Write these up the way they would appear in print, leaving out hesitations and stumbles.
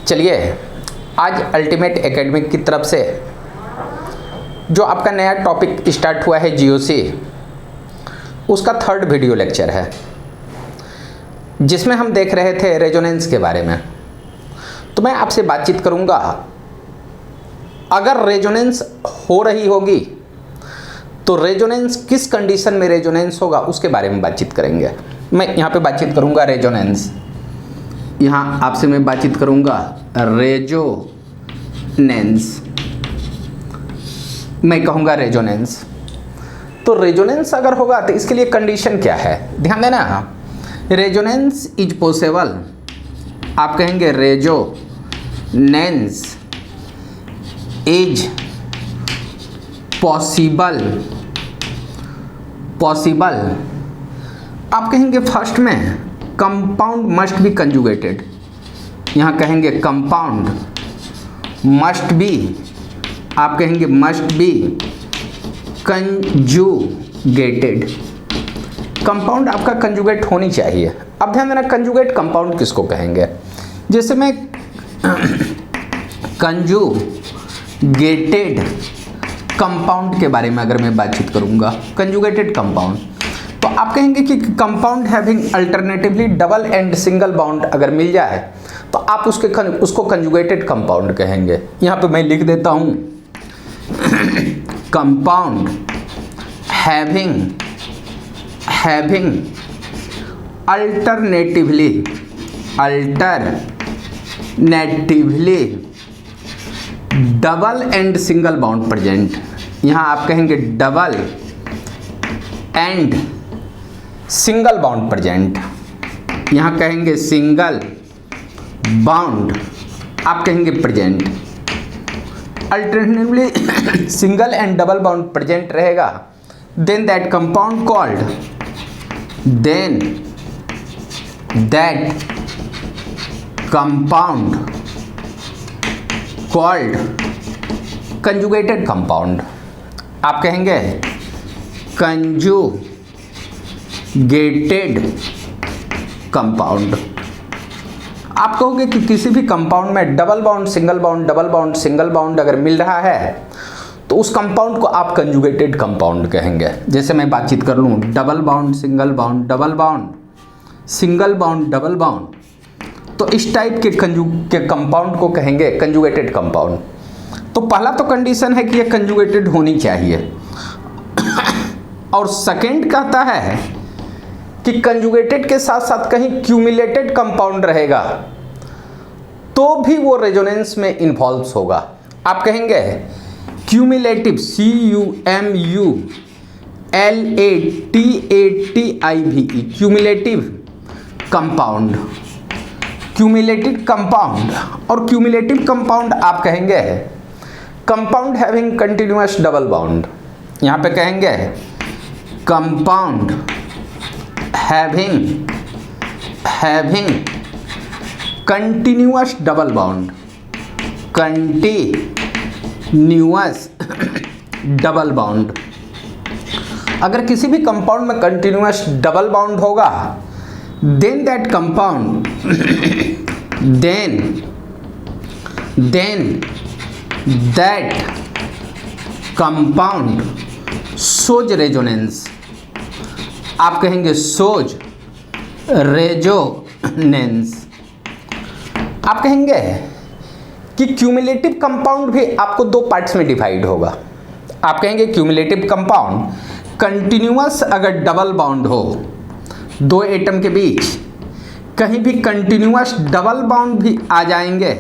चलिए आज ultimate academic की तरफ से जो आपका नया टॉपिक स्टार्ट हुआ है जीओसी, उसका थर्ड वीडियो लेक्चर है जिसमें हम देख रहे थे रेजोनेंस के बारे में। तो मैं आपसे बातचीत करूंगा, अगर रेजोनेंस हो रही होगी तो रेजोनेंस किस कंडीशन में रेजोनेंस होगा उसके बारे में बातचीत करेंगे। मैं यहाँ पे बातचीत करूंगा रेजोनेंस, यहाँ आपसे मैं बातचीत करूंगा रेजोनेंस, मैं कहूँगा रेजोनेंस। तो रेजोनेंस अगर होगा तो इसके लिए कंडीशन क्या है, ध्यान देना। रेजोनेंस इज पॉसिबल, आप कहेंगे रेजोनेंस इज पॉसिबल। आप कहेंगे फर्स्ट में कंपाउंड मस्ट बी कंजुगेटेड, यहाँ कहेंगे कंपाउंड मस्ट बी, आप कहेंगे मस्ट बी कंजुगेटेड। कंपाउंड आपका कंजुगेट होनी चाहिए। अब ध्यान देना, कंजुगेट कंपाउंड किसको कहेंगे। जैसे मैं कंजुगेटेड कंपाउंड के बारे में अगर मैं बातचीत करूंगा, कंजुगेटेड कंपाउंड, तो आप कहेंगे कि compound having alternatively double and single bond अगर मिल जाए तो आप उसको कंजुगेटेड कंपाउंड कहेंगे। यहाँ पे मैं लिख देता हूँ compound having alternatively double and single bond present. यहाँ आप कहेंगे double and single bond present, यहाँ कहेंगे सिंगल बॉन्ड, आप कहेंगे present. Alternatively single and double bond present रहेगा, then that compound called, then that compound called conjugated compound, आप कहेंगे कंजुगेटेड कंपाउंड। आप कहोगे कि किसी भी कंपाउंड में double bond single bond double bond single bond अगर मिल रहा है तो उस कंपाउंड को आप कंजुगेटेड कंपाउंड कहेंगे। जैसे मैं बातचीत कर लूँ double bond single bond double bond single bond double bond, तो इस टाइप के कंपाउंड को कहेंगे कंजुगेटेड कंपाउंड। तो पहला तो कंडीशन है कि ये कंजुगेटेड होनी चाहिए, और सेकंड कहता है कि कंजुगेटेड के साथ साथ कहीं क्यूमुलेटेड कंपाउंड रहेगा तो भी वो रेजोनेंस में इन्वॉल्व होगा। आप कहेंगे cumulative, CUMULATATIVE, cumulative compound, cumulated compound. और क्यूमुलेटिव कंपाउंड आप कहेंगे compound having continuous double bond, यहाँ पे कहेंगे compound having continuous double bond, continuous double bond. अगर किसी भी कंपाउंड में कंटिन्यूअस डबल बॉन्ड होगा, then that compound then that compound shows resonance, आप कहेंगे सोज रेजोनेंस। आप कहेंगे कि क्यूमुलेटिव कंपाउंड भी आपको दो पार्ट्स में डिवाइड होगा। आप कहेंगे क्यूमुलेटिव कंपाउंड कंटिन्यूअस अगर डबल बॉन्ड हो दो एटम के बीच, कहीं भी कंटिन्यूअस डबल बॉन्ड भी आ जाएंगे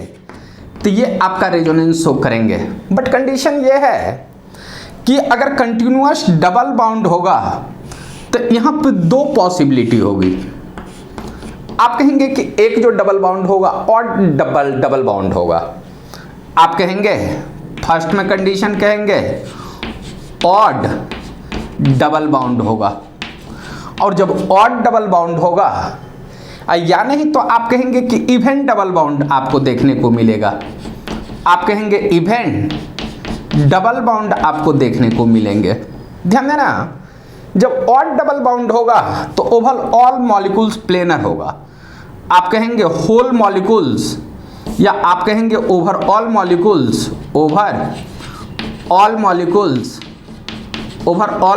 तो ये आपका रेजोनेंस शो करेंगे। बट कंडीशन ये है कि अगर कंटिन्यूअस डबल बॉन्ड होगा तो यहाँ पे दो पॉसिबिलिटी होगी। आप कहेंगे कि एक जो डबल बॉन्ड होगा और डबल बॉन्ड होगा, आप कहेंगे फर्स्ट में कंडीशन कहेंगे ऑड डबल बॉन्ड होगा, और जब ऑड डबल बॉन्ड होगा या नहीं तो आप कहेंगे कि इवन डबल बॉन्ड आपको देखने को मिलेगा। आप कहेंगे इवन डबल बॉन्ड आपको देखने को मिलेंगे। ध्यान देना, जब ऑड डबल बॉन्ड होगा तो ओवरऑल ऑल मॉलिक्यूल्स प्लेनर होगा। आप कहेंगे होल मॉलिक्यूल्स या आप कहेंगे overall molecules, overall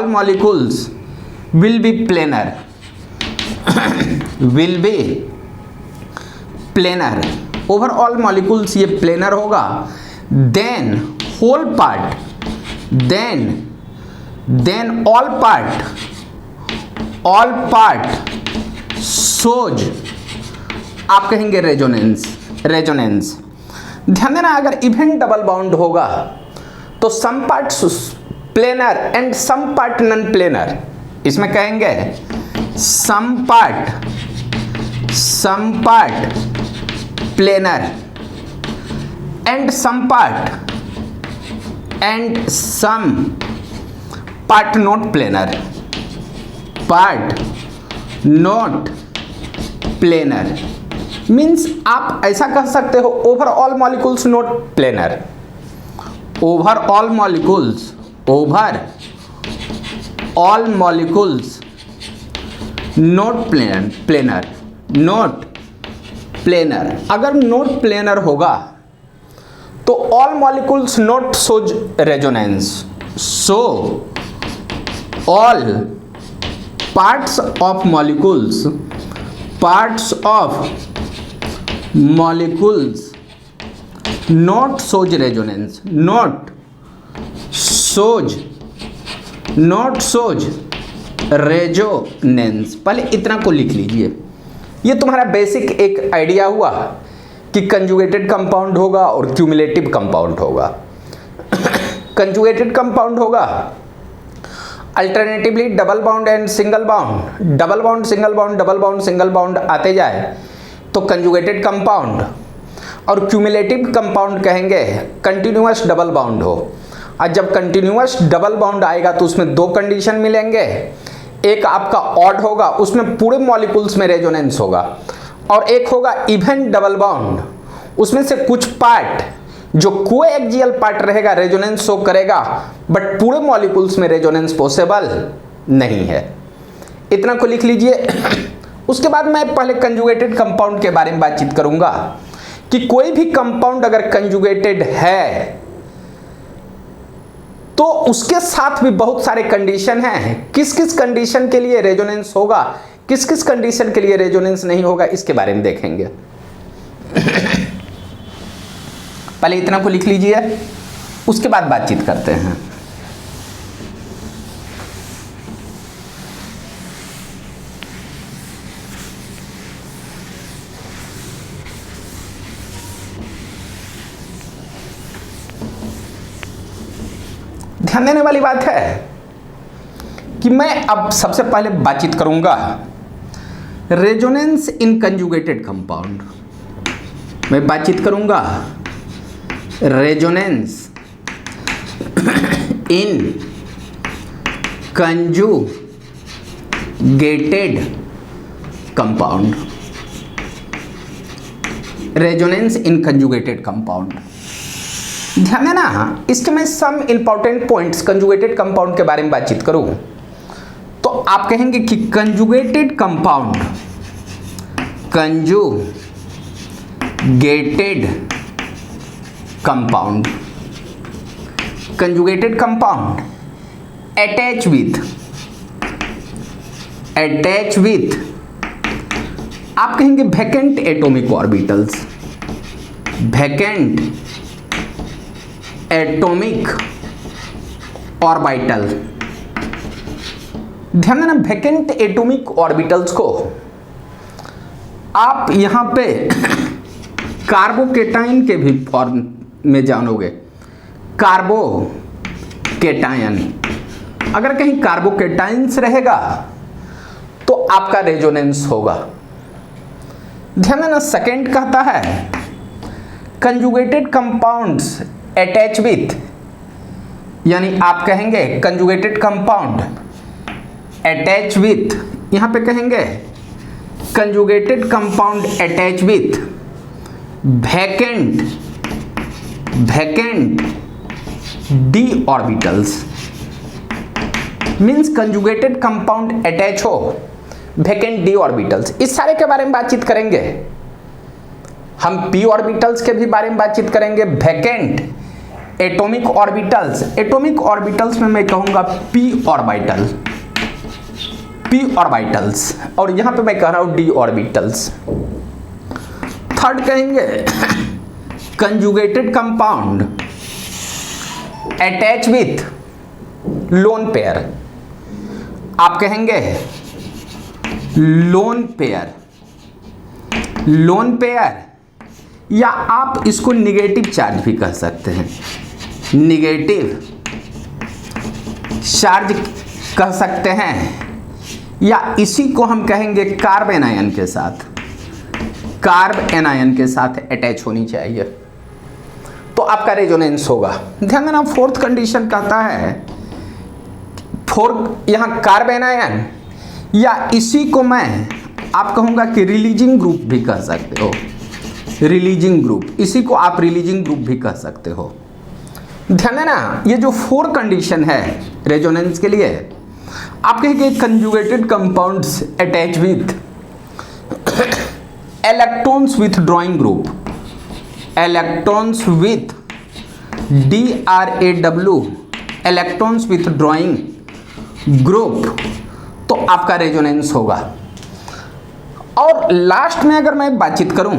molecules will be planar, will be planar, overall molecules ये प्लेनर होगा। Then whole part, then all part shows, आप कहेंगे रेजोनेंस। ध्यान देना, अगर इवेंट डबल बाउंड होगा तो some part planar and some part non planar, इसमें कहेंगे some part planar and some part not planar, means आप ऐसा कह सकते हो overall molecules not planar, overall molecules not planar. अगर नॉट प्लेनर होगा तो all molecules not shows resonance, so all parts of molecules not shows resonance, not shows resonance. पहले इतना को लिख लीजिए, ये तुम्हारा बेसिक एक आइडिया हुआ कि कंजुगेटेड कंपाउंड होगा और क्यूमुलेटिव कंपाउंड होगा। कंजुगेटेड कंपाउंड होगा alternatively double bond and single bound, double bond single bound, double bond single bound आते जाए तो कंजुगेटेड कंपाउंड। और क्यूमुलेटिव कंपाउंड कहेंगे कंटिन्यूअस डबल बाउंड हो। और जब कंटिन्यूअस डबल बाउंड आएगा तो उसमें दो कंडीशन मिलेंगे, एक आपका ऑड होगा, उसमें पूरे मॉलिक्यूल्स में रेजोनेंस होगा, और एक होगा इवन डबल बाउंड, उसमें से कुछ पार्ट जो कोएक्सियल पार्ट रहेगा रेजोनेंस शो करेगा, बट पूरे मॉलिक्यूल्स में रेजोनेंस पॉसिबल नहीं है। इतना को लिख लीजिए। उसके बाद मैं पहले कंजुगेटेड कंपाउंड के बारे में बातचीत करूंगा कि कोई भी कंपाउंड अगर कंजुगेटेड है तो उसके साथ भी बहुत सारे कंडीशन हैं। किस किस कंडीशन के लिए रेजोनेंस होगा, किस किस कंडीशन के लिए रेजोनेंस नहीं होगा, इसके बारे में देखेंगे। पहले इतना को लिख लीजिए, उसके बाद बातचीत करते हैं। ध्यान देने वाली बात है कि मैं अब सबसे पहले बातचीत करूंगा रेजोनेंस इन कंजुगेटेड कंपाउंड। मैं बातचीत करूंगा resonance in conjugated compound, resonance in conjugated compound. ध्यान देना, इसके मैं some important points conjugated compound के बारे में बातचीत करूं तो आप कहेंगे कि conjugated compound, conjugated compound attach with आप कहेंगे vacant atomic orbitals, vacant atomic orbital. ध्यान देना, वैकेंट एटॉमिक ऑर्बिटल्स को आप यहां पे कार्बोकेटाइन के भी फॉर्म में जानोगे। कार्बोकेटाइन, अगर कहीं कार्बोकेटाइंस रहेगा तो आपका रेजोनेंस होगा। ध्यान देना, सेकेंड कहता है कंजुगेटेड कंपाउंड्स अटैच विथ, यानी आप कहेंगे कंजुगेटेड कंपाउंड अटैच विथ, यहां पे कहेंगे conjugated compound attach with vacant D orbitals, means conjugated compound attach हो वैकेंट डी ऑर्बिटल्स। इस सारे के बारे में बातचीत करेंगे। हम p ऑर्बिटल्स के भी बारे में बातचीत करेंगे, vacant atomic orbitals, atomic orbitals में मैं कहूंगा p ऑर्बिटल्स, और यहां पे मैं कह रहा हूं d ऑर्बिटल्स। थर्ड कहेंगे conjugated compound attach with lone pair, आप कहेंगे लोन पेयर, या आप इसको निगेटिव चार्ज भी कह सकते हैं, निगेटिव चार्ज कह सकते हैं, या इसी को हम कहेंगे कार्ब एनायन के साथ, कार्ब एनायन के साथ अटैच होनी चाहिए, तो आपका रेजोनेंस होगा। ध्यान देना, फोर्थ कंडीशन कहता है यहां कार्ब एनायन, या इसी को मैं आप कहूंगा कि रिलीजिंग ग्रुप भी कह सकते हो, रिलीजिंग ग्रुप, इसी को आप रिलीजिंग ग्रुप भी कह सकते हो। ध्यान देना, ये जो 4 कंडीशन है रेजोनेंस के लिए, आप कहेंगे conjugated compounds attach with electrons with drawing group, electrons with DRAW, electrons with drawing group, तो आपका रेजोनेंस होगा। और लास्ट में अगर मैं बातचीत करूं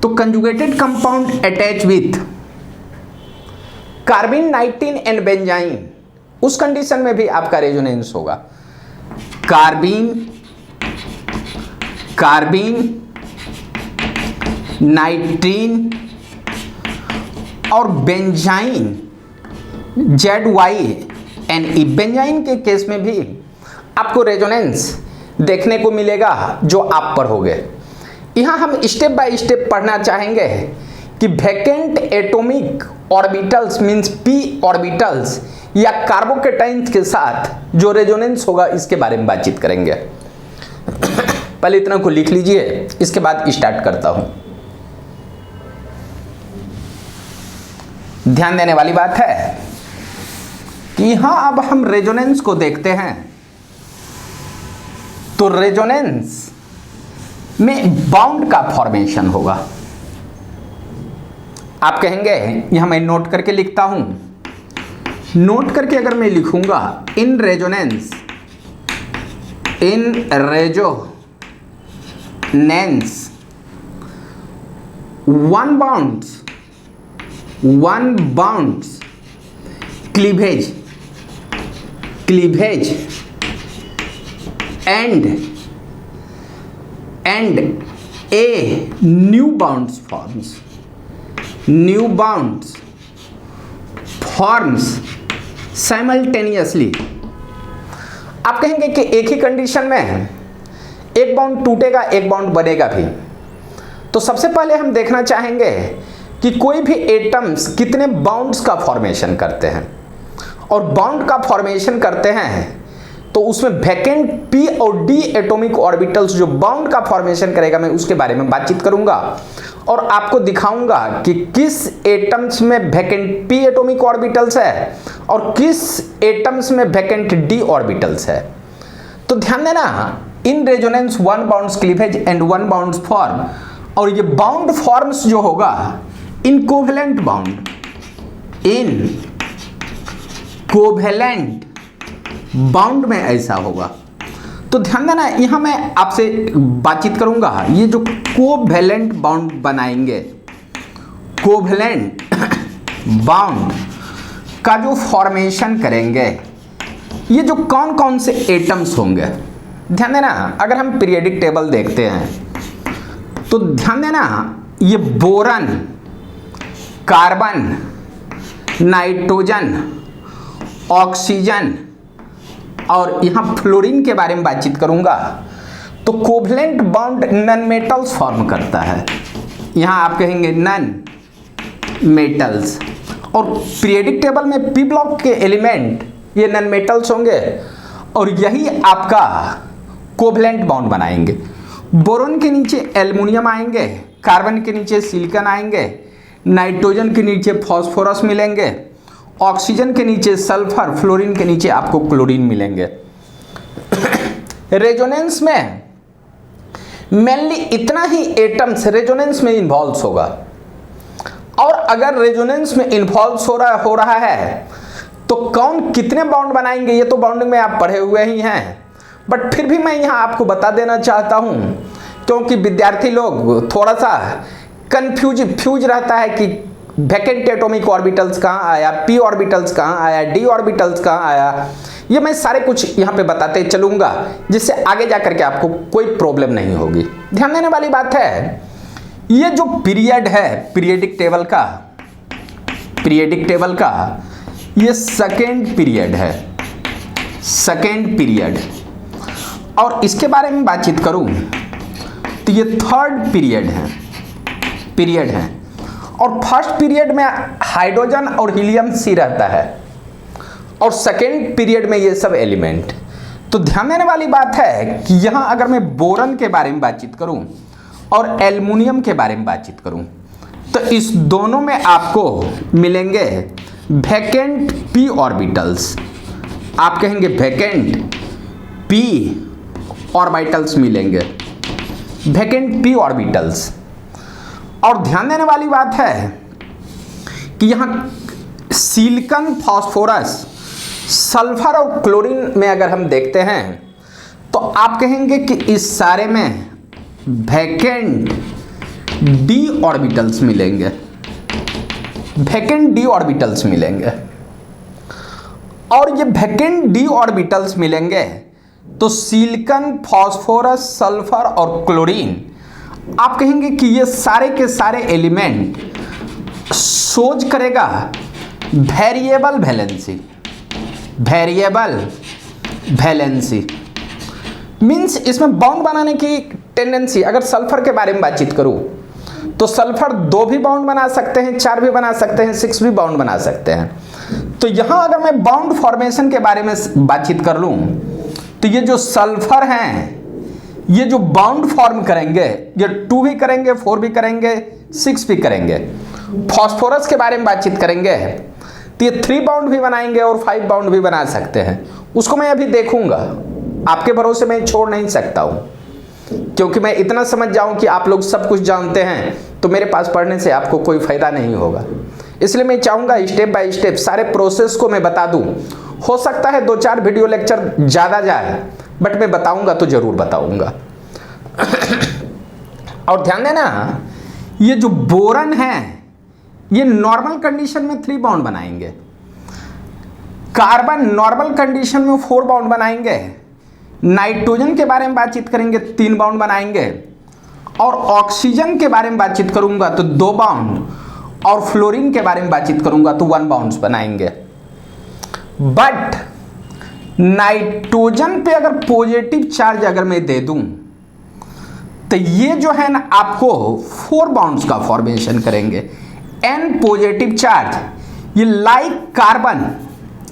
तो conjugated compound attach with कार्बिन, नाइट्रीन and benzene, उस कंडीशन में भी आपका रेजोनेंस होगा। कार्बिन, नाइट्रीन और बेंजाइन, ZYNE, बेंजाइन के केस में भी आपको रेजोनेंस देखने को मिलेगा जो आप पढ़ोगे। यहां हम स्टेप बाय स्टेप पढ़ना चाहेंगे कि vacant atomic orbitals means p orbitals या कार्बोकेटाइन्स के साथ जो रेजोनेंस होगा इसके बारे में बातचीत करेंगे। पहले इतना को लिख लीजिए, इसके बाद स्टार्ट करता हूं। ध्यान देने वाली बात है कि यहां अब हम रेजोनेंस को देखते हैं, तो रेजोनेंस में बाउंड का फॉर्मेशन होगा। आप कहेंगे, यहां मैं नोट करके लिखता हूं, नोट करके अगर मैं लिखूंगा in resonance one bounds cleavage and a new bounds forms simultaneously। आप कहेंगे कि एक ही कंडीशन में एक बाउंड टूटेगा, एक बाउंड बनेगा भी। तो सबसे पहले हम देखना चाहेंगे कि कोई भी एटम्स कितने बाउंड्स का फॉर्मेशन करते हैं, और बाउंड का फॉर्मेशन करते हैं तो उसमें वैकेंट p और d एटॉमिक ऑर्बिटल्स जो बाउंड का फॉर्मेशन करेगा, मैं उसके बारे में बातचीत करूंगा और आपको दिखाऊंगा कि किस एटम्स में वैकेंट p एटॉमिक ऑर्बिटल्स है और किस एटम्स में वैकेंट d ऑर्बिटल्स है। तो ध्यान देना, in resonance one bounds cleavage and one bounds form, और ये बाउंड फॉर्म्स जो होगा इन कोवेलेंट बाउंड, इन कोवेलेंट बाउंड में ऐसा होगा। तो ध्यान देना, यहां मैं आपसे बातचीत करूंगा, ये जो कोवेलेंट बाउंड बनाएंगे, कोवेलेंट बाउंड का जो फॉर्मेशन करेंगे, ये जो कौन कौन से एटम्स होंगे। ध्यान देना, अगर हम पीरियोडिक टेबल देखते हैं तो ध्यान देना, ये बोरन, कार्बन, नाइट्रोजन, ऑक्सीजन और यहां फ्लोरीन के बारे में बातचीत करूंगा। तो covalent bound non metals form करता है, यहां आप कहेंगे नॉन मेटल्स, और पीरियोडिक टेबल में पी ब्लॉक के एलिमेंट ये नॉन मेटल्स होंगे और यही आपका कोवेलेंट बाउंड बनाएंगे। बोरोन के नीचे एल्युमिनियम आएंगे, कार्बन के नीचे सिलिकॉन आएंगे, नाइट्रोजन के नीचे फास्फोरस मिलेंगे, ऑक्सीजन के नीचे सल्फर, फ्लोरीन के नीचे आपको क्लोरीन मिलेंगे। रेजोनेंस में मेनली इतना ही एटम्स रेजोनेंस में इन्वॉल्व होगा। और अगर रेजोनेंस में इन्वॉल्व हो रहा है तो कौन कितने बाउंड बनाएंगे ये तो बाउंडिंग में आप पढ़े हुए ही हैं, बट फिर भी मैं यहाँ आपको बता देना चाहता हूँ, क्योंकि विद्यार्थी लोग थोड़ा सा फ्यूज रहता है कि वैकेंट एटॉमिक ऑर्बिटल्स कहाँ आया, पी ऑर्बिटल्स कहाँ आया, डी ऑर्बिटल्स कहाँ आया। ये मैं सारे कुछ यहाँ पे बताते चलूँगा, जिससे आगे जा करके आपको कोई प्रॉब्लम नहीं होगी। ध्यान देने वाली बात है, ये जो पीरियड है पीरियडिक टेबल का ये सेकेंड पीरियड है, सेकेंड पीरियड। और इसके बारे में बातचीत करूं तो ये थर्ड पीरियड है। और फर्स्ट पीरियड में हाइड्रोजन और हीलियम सी रहता है, और सेकेंड पीरियड में ये सब एलिमेंट। तो ध्यान देने वाली बात है कि यहाँ अगर मैं बोरन के बारे में बातचीत करूं और एल्युमिनियम के बारे में बातचीत करूं तो इस दोनों में आपको मिलेंगे वैकेंट पी ऑर्बिटल्स। आप कहेंगे वैकेंट पी ऑर्बिटल्स मिलेंगे, वैकेंट पी ऑर्बिटल्स। और ध्यान देने वाली बात है कि यहाँ सिलिकॉन, फास्फोरस, सल्फर और क्लोरीन में अगर हम देखते हैं तो आप कहेंगे कि इस सारे में वैकेंट डी ऑर्बिटल्स मिलेंगे, वैकेंट डी ऑर्बिटल्स मिलेंगे। और ये वैकेंट डी ऑर्बिटल्स मिलेंगे तो सिलिकॉन, फास्फोरस, सल्फर और क्लोरीन, आप कहेंगे कि ये सारे के सारे एलिमेंट सोच करेगा वेरिएबल वैलेंसी मीन्स इसमें बाउंड बनाने की टेंडेंसी। अगर सल्फर के बारे में बातचीत करूं तो सल्फर 2 भी बाउंड बना सकते हैं, 4 भी बना सकते हैं, 6 भी बाउंड बना सकते हैं। तो यहां अगर मैं बाउंड फॉर्मेशन के बारे में बातचीत कर लूं तो ये जो सल्फर हैं ये जो बाउंड फॉर्म करेंगे ये 2 भी करेंगे, 4 भी करेंगे, 6 भी करेंगे। फास्फोरस के बारे में बातचीत करेंगे तो ये 3 बाउंड भी बनाएंगे और 5 बाउंड भी बना सकते हैं। उसको मैं अभी देखूंगा, आपके भरोसे मैं छोड़ नहीं सकता हूं, क्योंकि मैं इतना समझ जाऊं कि आप लोग सब कुछ जानते हैं तो मेरे पास पढ़ने से आपको कोई फायदा नहीं होगा। इसलिए मैं चाहूंगा स्टेप बाय स्टेप सारे प्रोसेस को मैं बता दूं। हो सकता है 2-4 वीडियो लेक्चर ज़्यादा जाए, बट मैं बताऊंगा तो जरूर बताऊंगा। और ध्यान देना, ये जो बोरन है ये नॉर्मल कंडीशन में 3 बाउंड बनाएंगे, कार्बन नॉर्मल कंडीशन में 4 बाउंड बनाएंगे, नाइट्रोजन के बारे में बातचीत करेंगे 3 बाउंड बनाएंगे, और ऑक्सीजन के बारे में बातचीत करूंगा तो 2 बाउंड, और फ्लोरीन के बारे में बातचीत करूंगा तो 1 बाउंड बनाएंगे। बट नाइट्रोजन पे अगर पॉजिटिव चार्ज अगर मैं दे दूं तो ये जो है ना आपको 4 बाउंड्स का फॉर्मेशन करेंगे। N पॉजिटिव चार्ज, ये लाइक कार्बन,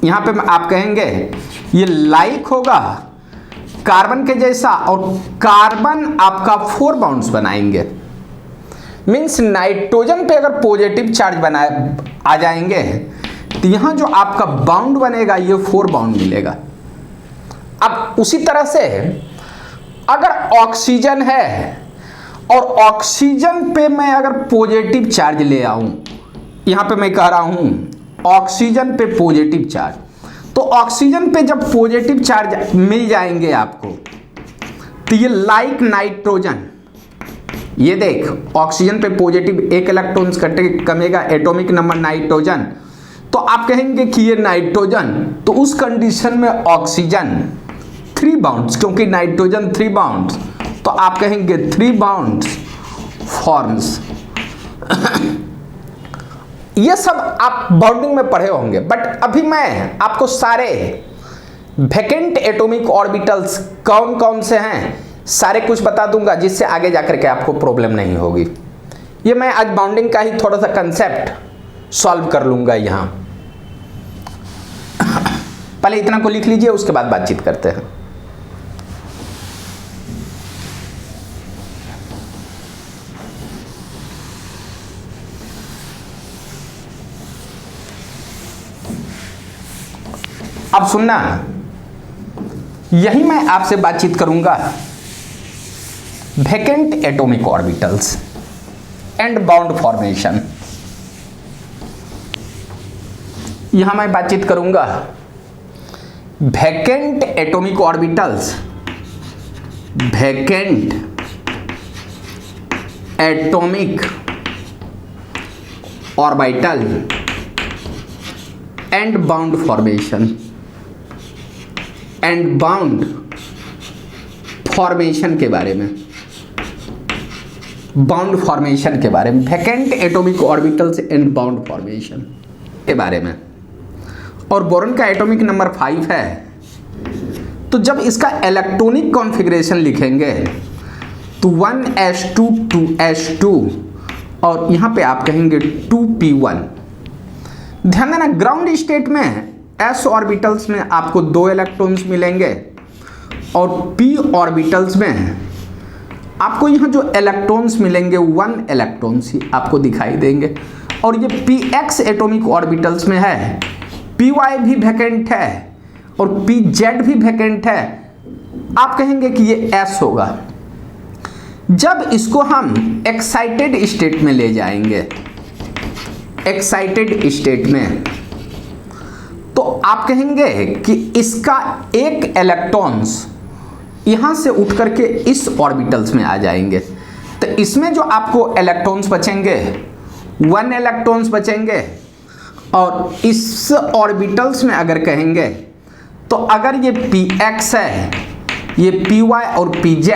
यहां पे आप कहेंगे ये लाइक होगा कार्बन के जैसा, और कार्बन आपका 4 बाउंड्स बनाएंगे। मीन्स नाइट्रोजन पे अगर पॉजिटिव चार्ज आ जाएंगे तो यहां जो आपका बाउंड बनेगा ये 4 बाउंड मिलेगा। अब उसी तरह से अगर ऑक्सीजन है और ऑक्सीजन पे मैं अगर पॉजिटिव चार्ज ले आऊं, यहां पे मैं कह रहा हूं ऑक्सीजन पे पॉजिटिव चार्ज, तो ऑक्सीजन पे जब पॉजिटिव चार्ज मिल जाएंगे आपको तो ये लाइक नाइट्रोजन, ये देख ऑक्सीजन पे पॉजिटिव 1 इलेक्ट्रॉन कमेगा एटॉमिक नंबर नाइट्रोजन, तो आप कहेंगे कि ये नाइट्रोजन, तो उस कंडीशन में ऑक्सीजन 3 बाउंड्स, क्योंकि नाइट्रोजन 3 बाउंड्स, तो आप कहेंगे 3 बाउंड्स फॉर्म्स। ये सब आप बाउंडिंग में पढ़े होंगे, बट अभी मैं आपको सारे वैकेंट एटॉमिक ऑर्बिटल्स कौन कौन से हैं सारे कुछ बता दूंगा, जिससे आगे जाकर के आपको प्रॉब्लम नहीं होगी। ये मैं आज बाउंडिंग का ही थोड़ा सा कंसेप्ट सॉल्व कर लूंगा यहां। पहले इतना को लिख लीजिए, उसके बाद बातचीत करते हैं। अब सुनना, यही मैं आपसे बातचीत करूंगा vacant atomic orbitals and bound formation. यहां मैं बातचीत करूंगा vacant atomic orbitals, vacant atomic orbital and bound formation, and bound formation के बारे में, बाउंड फॉर्मेशन के बारे में, vacant atomic orbitals and bound formation के बारे में। और बोरॉन का एटॉमिक नंबर 5 है, तो जब इसका इलेक्ट्रॉनिक कॉन्फ़िगरेशन लिखेंगे तो 1s2 2s2 और यहाँ पे आप कहेंगे 2p1। ध्यान देना, ग्राउंड स्टेट में s ऑर्बिटल्स में आपको 2 इलेक्ट्रॉन्स मिलेंगे और p ऑर्बिटल्स में आपको यहाँ जो इलेक्ट्रॉन्स मिलेंगे 1 इलेक्ट्रॉन्स ही आपको दिखाई देंगे। और ये px एटॉमिक ऑर्बिटल्स में है, py भी वैकेंट है और pz भी वैकेंट है। आप कहेंगे कि ये s होगा। जब इसको हम एक्साइटेड स्टेट में ले जाएंगे, एक्साइटेड स्टेट में, तो आप कहेंगे कि इसका एक इलेक्ट्रॉन्स यहां से उठ करके इस ऑर्बिटल्स में आ जाएंगे। तो इसमें जो आपको इलेक्ट्रॉन्स बचेंगे 1 इलेक्ट्रॉन्स बचेंगे। और इस ऑर्बिटल्स में अगर कहेंगे तो अगर ये px है, ये py और pz,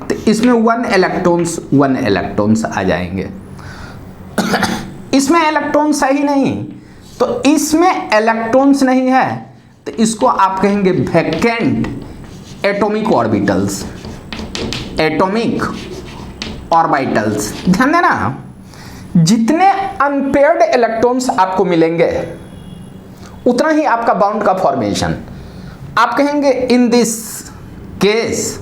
तो इसमें 1 इलेक्ट्रॉन्स आ जाएंगे। इसमें इलेक्ट्रॉन्स है ही नहीं, तो इसमें इलेक्ट्रॉन्स नहीं है, तो इसको आप कहेंगे vacant atomic orbitals, atomic orbitals. ध्यान देना, जितने अनपेयर्ड इलेक्ट्रॉन्स आपको मिलेंगे उतना ही आपका बाउंड का फॉर्मेशन। आप कहेंगे in this case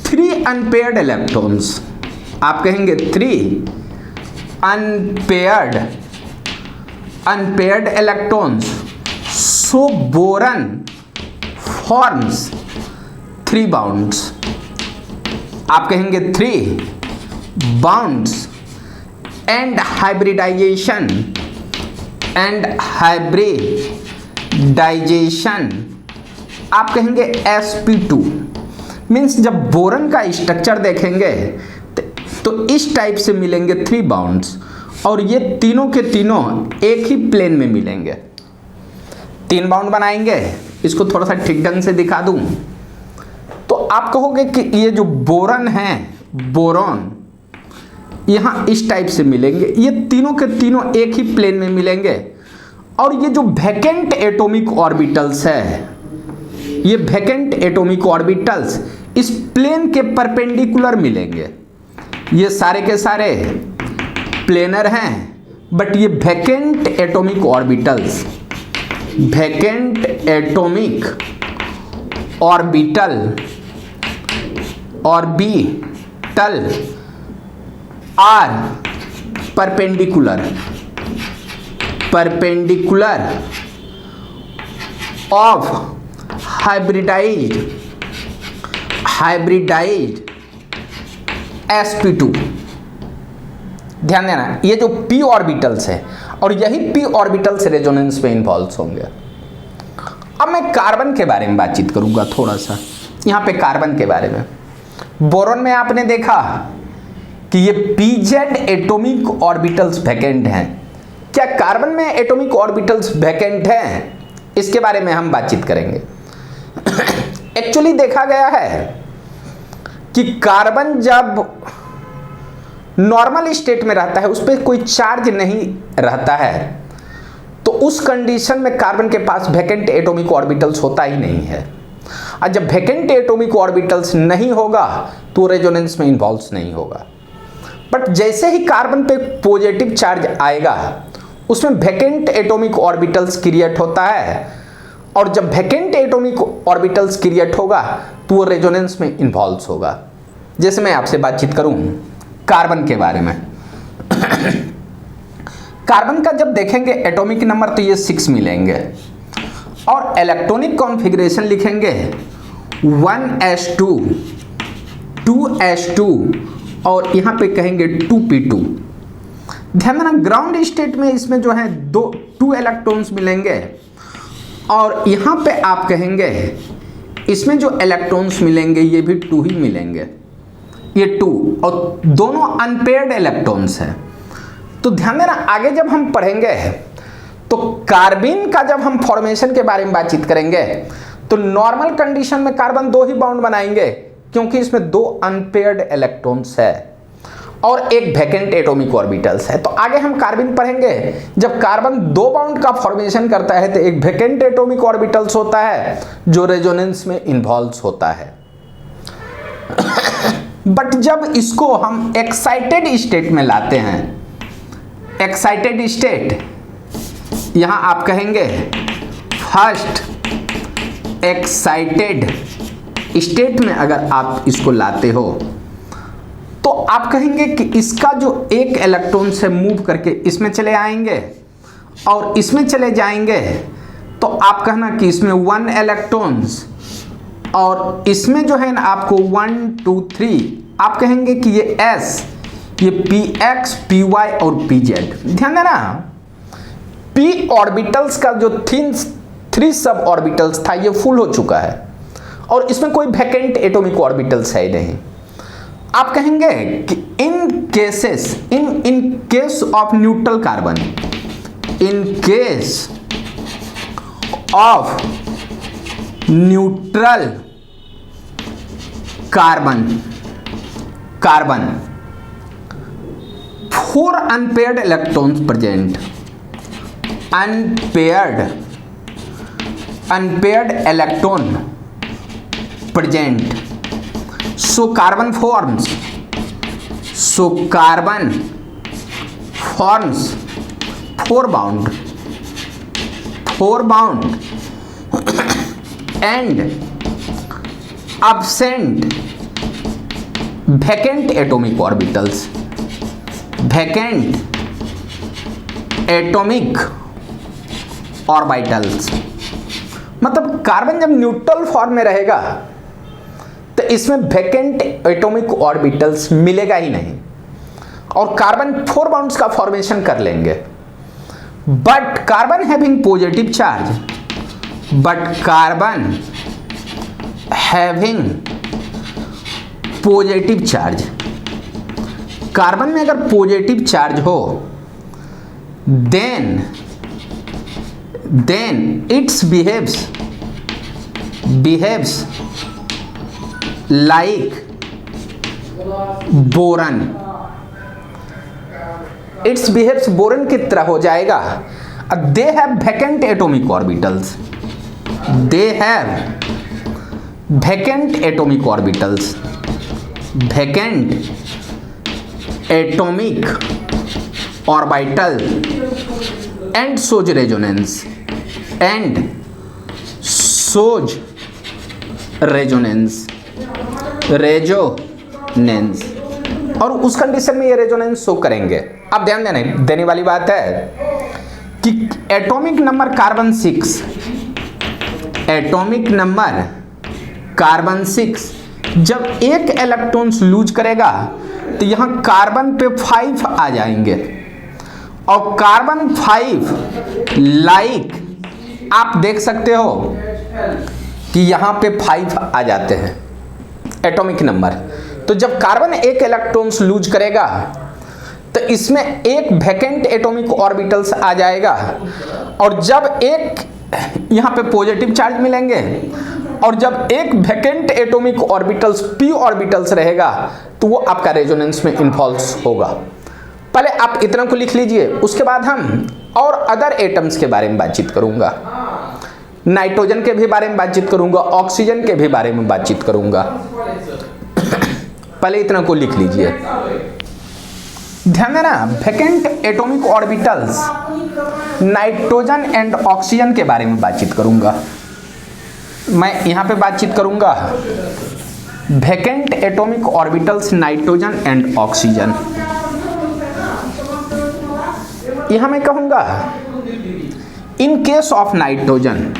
3 unpaired electrons, आप कहेंगे 3 अनपेयर्ड इलेक्ट्रॉन्स, सो बोरॉन फॉर्म्स 3 बाउंड्स। आप कहेंगे 3 बाउंड्स एंड हाइब्रिडाइजेशन, आप कहेंगे sp2। मीन्स जब बोरॉन का स्ट्रक्चर देखेंगे तो इस टाइप से मिलेंगे 3 बाउंड्स और ये तीनों के तीनों एक ही प्लेन में मिलेंगे। 3 बाउंड बनाएंगे, इसको थोड़ा सा ठीक ढंग से दिखा दूं तो आप कहोगे कि ये जो बोरॉन है, बोरॉन यहाँ इस टाइप से मिलेंगे, ये तीनों के तीनों एक ही प्लेन में मिलेंगे। और ये जो वैकेंट एटॉमिक ऑर्बिटल्स है, ये वैकेंट एटॉमिक ऑर्बिटल्स इस प्लेन के परपेंडिकुलर मिलेंगे। ये सारे के सारे प्लेनर हैं, बट ये vacant atomic orbitals, vacant atomic orbital are perpendicular of hybridized sp2। ध्यान देना, ये जो p ऑर्बिटल्स है और यही p ऑर्बिटल्स रेजोनेंस में इन्वॉल्व होंगे। अब मैं कार्बन के बारे में बातचीत करूंगा थोड़ा सा। यहाँ पे कार्बन के बारे में, बोरॉन में आपने देखा कि ये pz एटॉमिक ऑर्बिटल्स वैकेंट हैं। क्या कार्बन में एटॉमिक ऑर्बिटल्स वैकेंट हैं? इसके बारे में हम बातचीत करेंगे। एक्चुअली देखा गया है कि कार्बन जब नॉर्मल स्टेट में रहता है, उस पर कोई चार्ज नहीं रहता है, तो उस कंडीशन में कार्बन के पास वैकेंट एटॉमिक ऑर्बिटल्स होता ही नहीं है। और जब वैकेंट एटॉमिक ऑर्बिटल्स नहीं होगा तो रेजोनेंस में इन्वॉल्व नहीं होगा। बट जैसे ही कार्बन पे पॉजिटिव चार्ज आएगा, उसमें वैकेंट एटॉमिक ऑर्बिटल्स क्रिएट होता है, और जब वैकेंट एटॉमिक ऑर्बिटल्स क्रिएट होगा तो वो रेजोनेंस में इन्वॉल्व होगा। जैसे मैं आपसे बातचीत करूं कार्बन के बारे में, कार्बन का जब देखेंगे एटॉमिक नंबर तो ये 6 मिलेंगे, और इलेक्ट्रॉनिक कॉन्फ़िगरेशन लिखेंगे 1s2 2s2 और यहाँ पे कहेंगे 2p2। ध्यान देना ग्राउंड स्टेट में इसमें जो है 2 इलेक्ट्रॉन्स मिलेंगे और यहाँ पे आप कहेंगे इसमें जो इलेक्ट्रॉन्स मिलेंगे ये भी 2 ही मिलेंगे, ये 2 और दोनों अनपेयर्ड इलेक्ट्रॉन्स हैं। तो ध्यान देना आगे जब हम पढ़ेंगे तो कार्बन का जब हम फॉर्मेशन के बारे में बातचीत करेंगे तो नॉर्मल कंडीशन में कार्बन 2 ही बॉन्ड बनाएंगे क्योंकि इसमें 2 अनपेयर्ड इलेक्ट्रॉन्स है और एक वैकेंट एटॉमिक ऑर्बिटल्स है। तो आगे हम कार्बन पढ़ेंगे जब कार्बन 2 बॉन्ड का फॉर्मेशन करता है तो एक वैकेंट एटॉमिक ऑर्बिटल्स होता है जो रेजोनेंस में इन्वॉल्व होता है। बट जब इसको हम एक्साइटेड स्टेट में लाते हैं, एक्साइटेड स्टेट यहां आप कहेंगे फर्स्ट एक्साइटेड स्टेट में अगर आप इसको लाते हो तो आप कहेंगे कि इसका जो एक इलेक्ट्रॉन से मूव करके इसमें चले आएंगे और इसमें चले जाएंगे तो आप कहना कि इसमें 1 इलेक्ट्रॉन्स और इसमें जो है ना आपको 1 2 3 आप कहेंगे कि ये s, ये px py और pz। ध्यान देना p ऑर्बिटल्स का जो 3 सब ऑर्बिटल्स था ये फुल हो चुका है और इसमें कोई वैकेंट एटॉमिक ऑर्बिटल्स है नहीं। आप कहेंगे कि इन case of neutral carbon, in case of neutral carbon 4 unpaired electrons present, unpaired electron present, so carbon forms 4 bound and absent vacant atomic orbitals, मतलब कार्बन जब न्यूट्रल फॉर्म में रहेगा तो इसमें वैकेंट एटॉमिक ऑर्बिटल्स मिलेगा ही नहीं और कार्बन 4 बाउंड्स का फॉर्मेशन कर लेंगे। But carbon having positive charge, carbon में अगर पॉजिटिव चार्ज हो then its behaves like boron, its behaves boron की तरह हो जाएगा। They have vacant atomic orbitals, vacant atomic orbital and shows resonance और उस कंडीशन में ये रेजोनेंस शो करेंगे। अब ध्यान देने वाली बात है कि एटॉमिक नंबर कार्बन 6 जब एक इलेक्ट्रॉन लूज करेगा तो यहां कार्बन पे 5 आ जाएंगे और कार्बन 5 लाइक आप देख सकते हो कि यहां पे 5 आ जाते हैं एटॉमिक नंबर। तो जब कार्बन एक इलेक्ट्रॉन्स लूज करेगा तो इसमें एक वैकेंट एटॉमिक ऑर्बिटल्स आ जाएगा और जब एक यहाँ पे पॉजिटिव चार्ज मिलेंगे और जब एक vacant atomic orbitals p orbitals रहेगा तो वो आपका रेजोनेंस में इन्वॉल्व होगा। पहले आप इतना को लिख लीजिए, उसके बाद हम और अदर एटम्स के बारे में बातचीत करूंगा, नाइट्रोजन के भी बारे में बातचीत करूंगा, ऑक्सीजन के भी बारे में बातचीत करूंगा। पहले इतना को लिख लीजिए। ध्यान देना vacant atomic orbitals nitrogen and oxygen के बारे में बातचीत करूंगा। मैं यहां पे बातचीत करूंगा vacant atomic orbitals nitrogen and oxygen. यहां मैं कहूंगा इन case of nitrogen,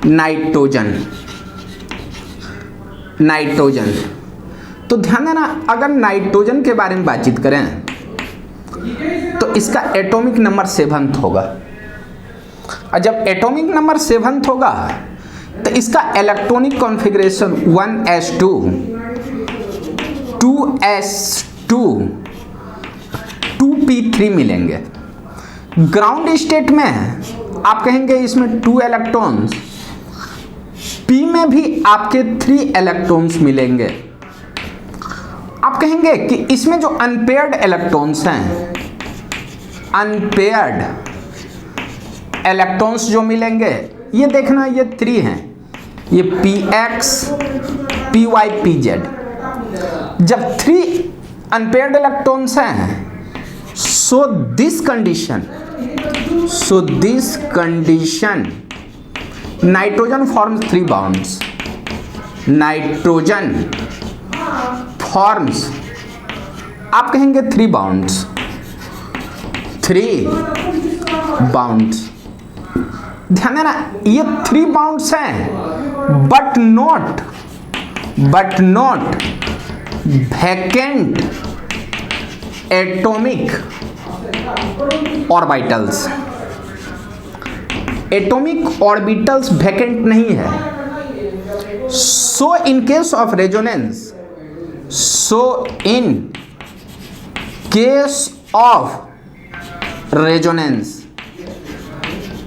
nitrogen. Nitrogen, तो ध्यान देना, अगर नाइट्रोजन के बारे में बातचीत करें तो इसका एटॉमिक नंबर 7 होगा, और जब एटॉमिक नंबर 7 होगा तो इसका electronic configuration 1s2 2s2 2p3 मिलेंगे। ग्राउंड स्टेट में आप कहेंगे इसमें 2 इलेक्ट्रॉन्स, p में भी आपके 3 इलेक्ट्रॉन्स मिलेंगे। आप कहेंगे कि इसमें जो अनपेयर्ड इलेक्ट्रॉन्स हैं, अनपेयर्ड इलेक्ट्रॉन्स जो मिलेंगे, ये देखना, ये 3 हैं, ये px py pz। जब 3 अनपेयर्ड इलेक्ट्रॉन्स हैं, so this condition nitrogen forms 3 bonds. Nitrogen forms, आप कहेंगे 3 बॉन्ड्स, 3 बॉन्ड्स। ध्यान देना, ये 3 बॉन्ड्स हैं, but not vacant atomic orbitals. Atomic orbitals vacant नहीं है। So in case of resonance,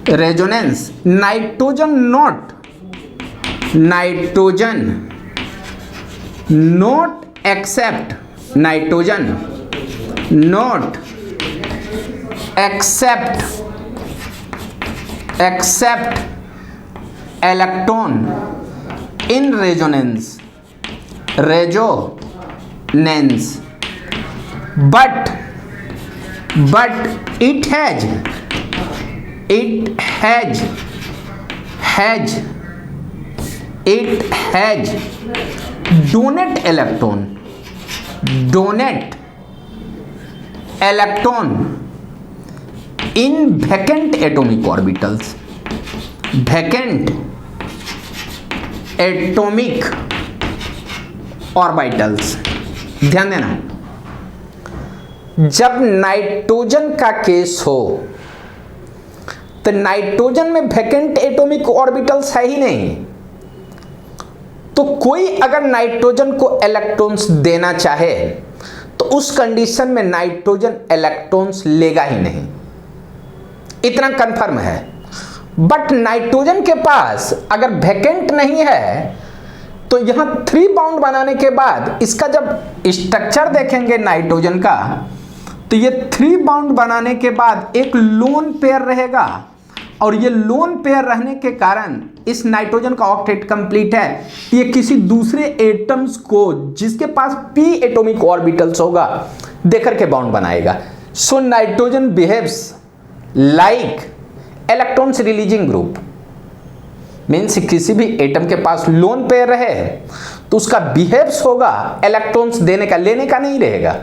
resonance nitrogen not accept electron in resonance, but it has donate electron in vacant atomic orbitals, ध्यान देना, जब nitrogen का case हो तो nitrogen में vacant atomic orbitals है ही नहीं, तो कोई अगर नाइट्रोजन को इलेक्ट्रॉन्स देना चाहे तो उस कंडीशन में नाइट्रोजन इलेक्ट्रॉन्स लेगा ही नहीं, इतना कंफर्म है। बट नाइट्रोजन के पास अगर वैकेंट नहीं है तो यहां 3 बॉन्ड बनाने के बाद इसका जब स्ट्रक्चर देखेंगे नाइट्रोजन का, तो ये 3 बॉन्ड बनाने के बाद एक लोन पेयर रहेगा, और ये लोन पेयर रहने के कारण इस नाइट्रोजन का ऑक्टेट कंप्लीट है। ये किसी दूसरे एटम्स को जिसके पास p एटॉमिक ऑर्बिटल्स होगा देकर के बॉन्ड बनाएगा। So nitrogen behaves like electrons releasing group, means किसी भी एटम के पास लोन पेयर रहे तो उसका बिहेव्स होगा इलेक्ट्रॉन्स देने का, लेने का नहीं रहेगा।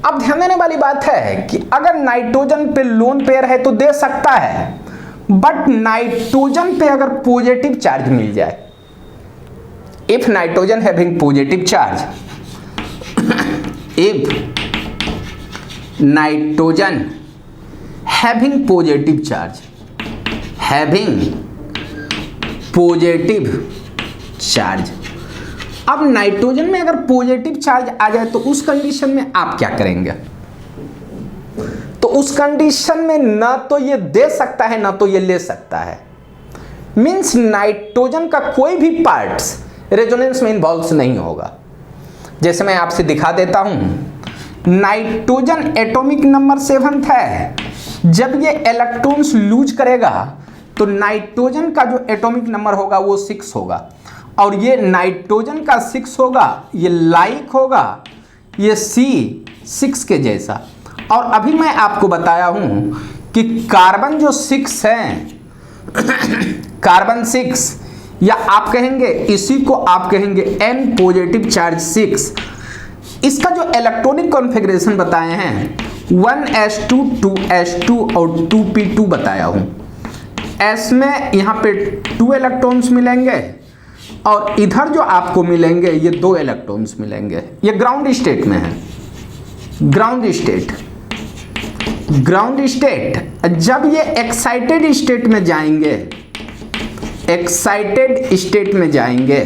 अब ध्यान देने वाली बात है कि अगर नाइट्रोजन पे लोन पेयर है तो दे सकता है, बट नाइट्रोजन पे अगर पॉजिटिव चार्ज मिल जाए, if nitrogen having positive charge, if nitrogen having positive charge, अब नाइट्रोजन में अगर पॉजिटिव चार्ज आ जाए तो उस कंडीशन में आप क्या करेंगे? तो उस कंडीशन में ना तो ये दे सकता है ना तो ये ले सकता है, मींस नाइट्रोजन का कोई भी पार्ट्स रेजोनेंस में इन्वॉल्व नहीं होगा। जैसे मैं आपसे दिखा देता हूं, नाइट्रोजन एटॉमिक नंबर 7 है, जब ये इलेक्ट्रॉन्स लूज करेगा तो नाइट्रोजन का जो एटॉमिक नंबर होगा वो 6 होगा, और ये नाइट्रोजन का 6 होगा, ये लाइक होगा ये C6 के जैसा। और अभी मैं आपको बताया हूं कि कार्बन जो 6 हैं, कार्बन 6, या आप कहेंगे इसी को आप कहेंगे N पॉजिटिव चार्ज 6, इसका जो इलेक्ट्रॉनिक कॉन्फ़िगरेशन बताए हैं 1s2 2s2 और 2p2 बताया हूं। S में यहाँ पे 2 इलेक्ट्रॉन्स मिलेंगे और इधर जो आपको मिलेंगे ये 2 इलेक्ट्रॉन्स मिलेंगे। ये ग्राउंड स्टेट में है। ग्राउंड स्टेट जब ये एक्साइटेड स्टेट में जाएंगे, एक्साइटेड स्टेट में जाएंगे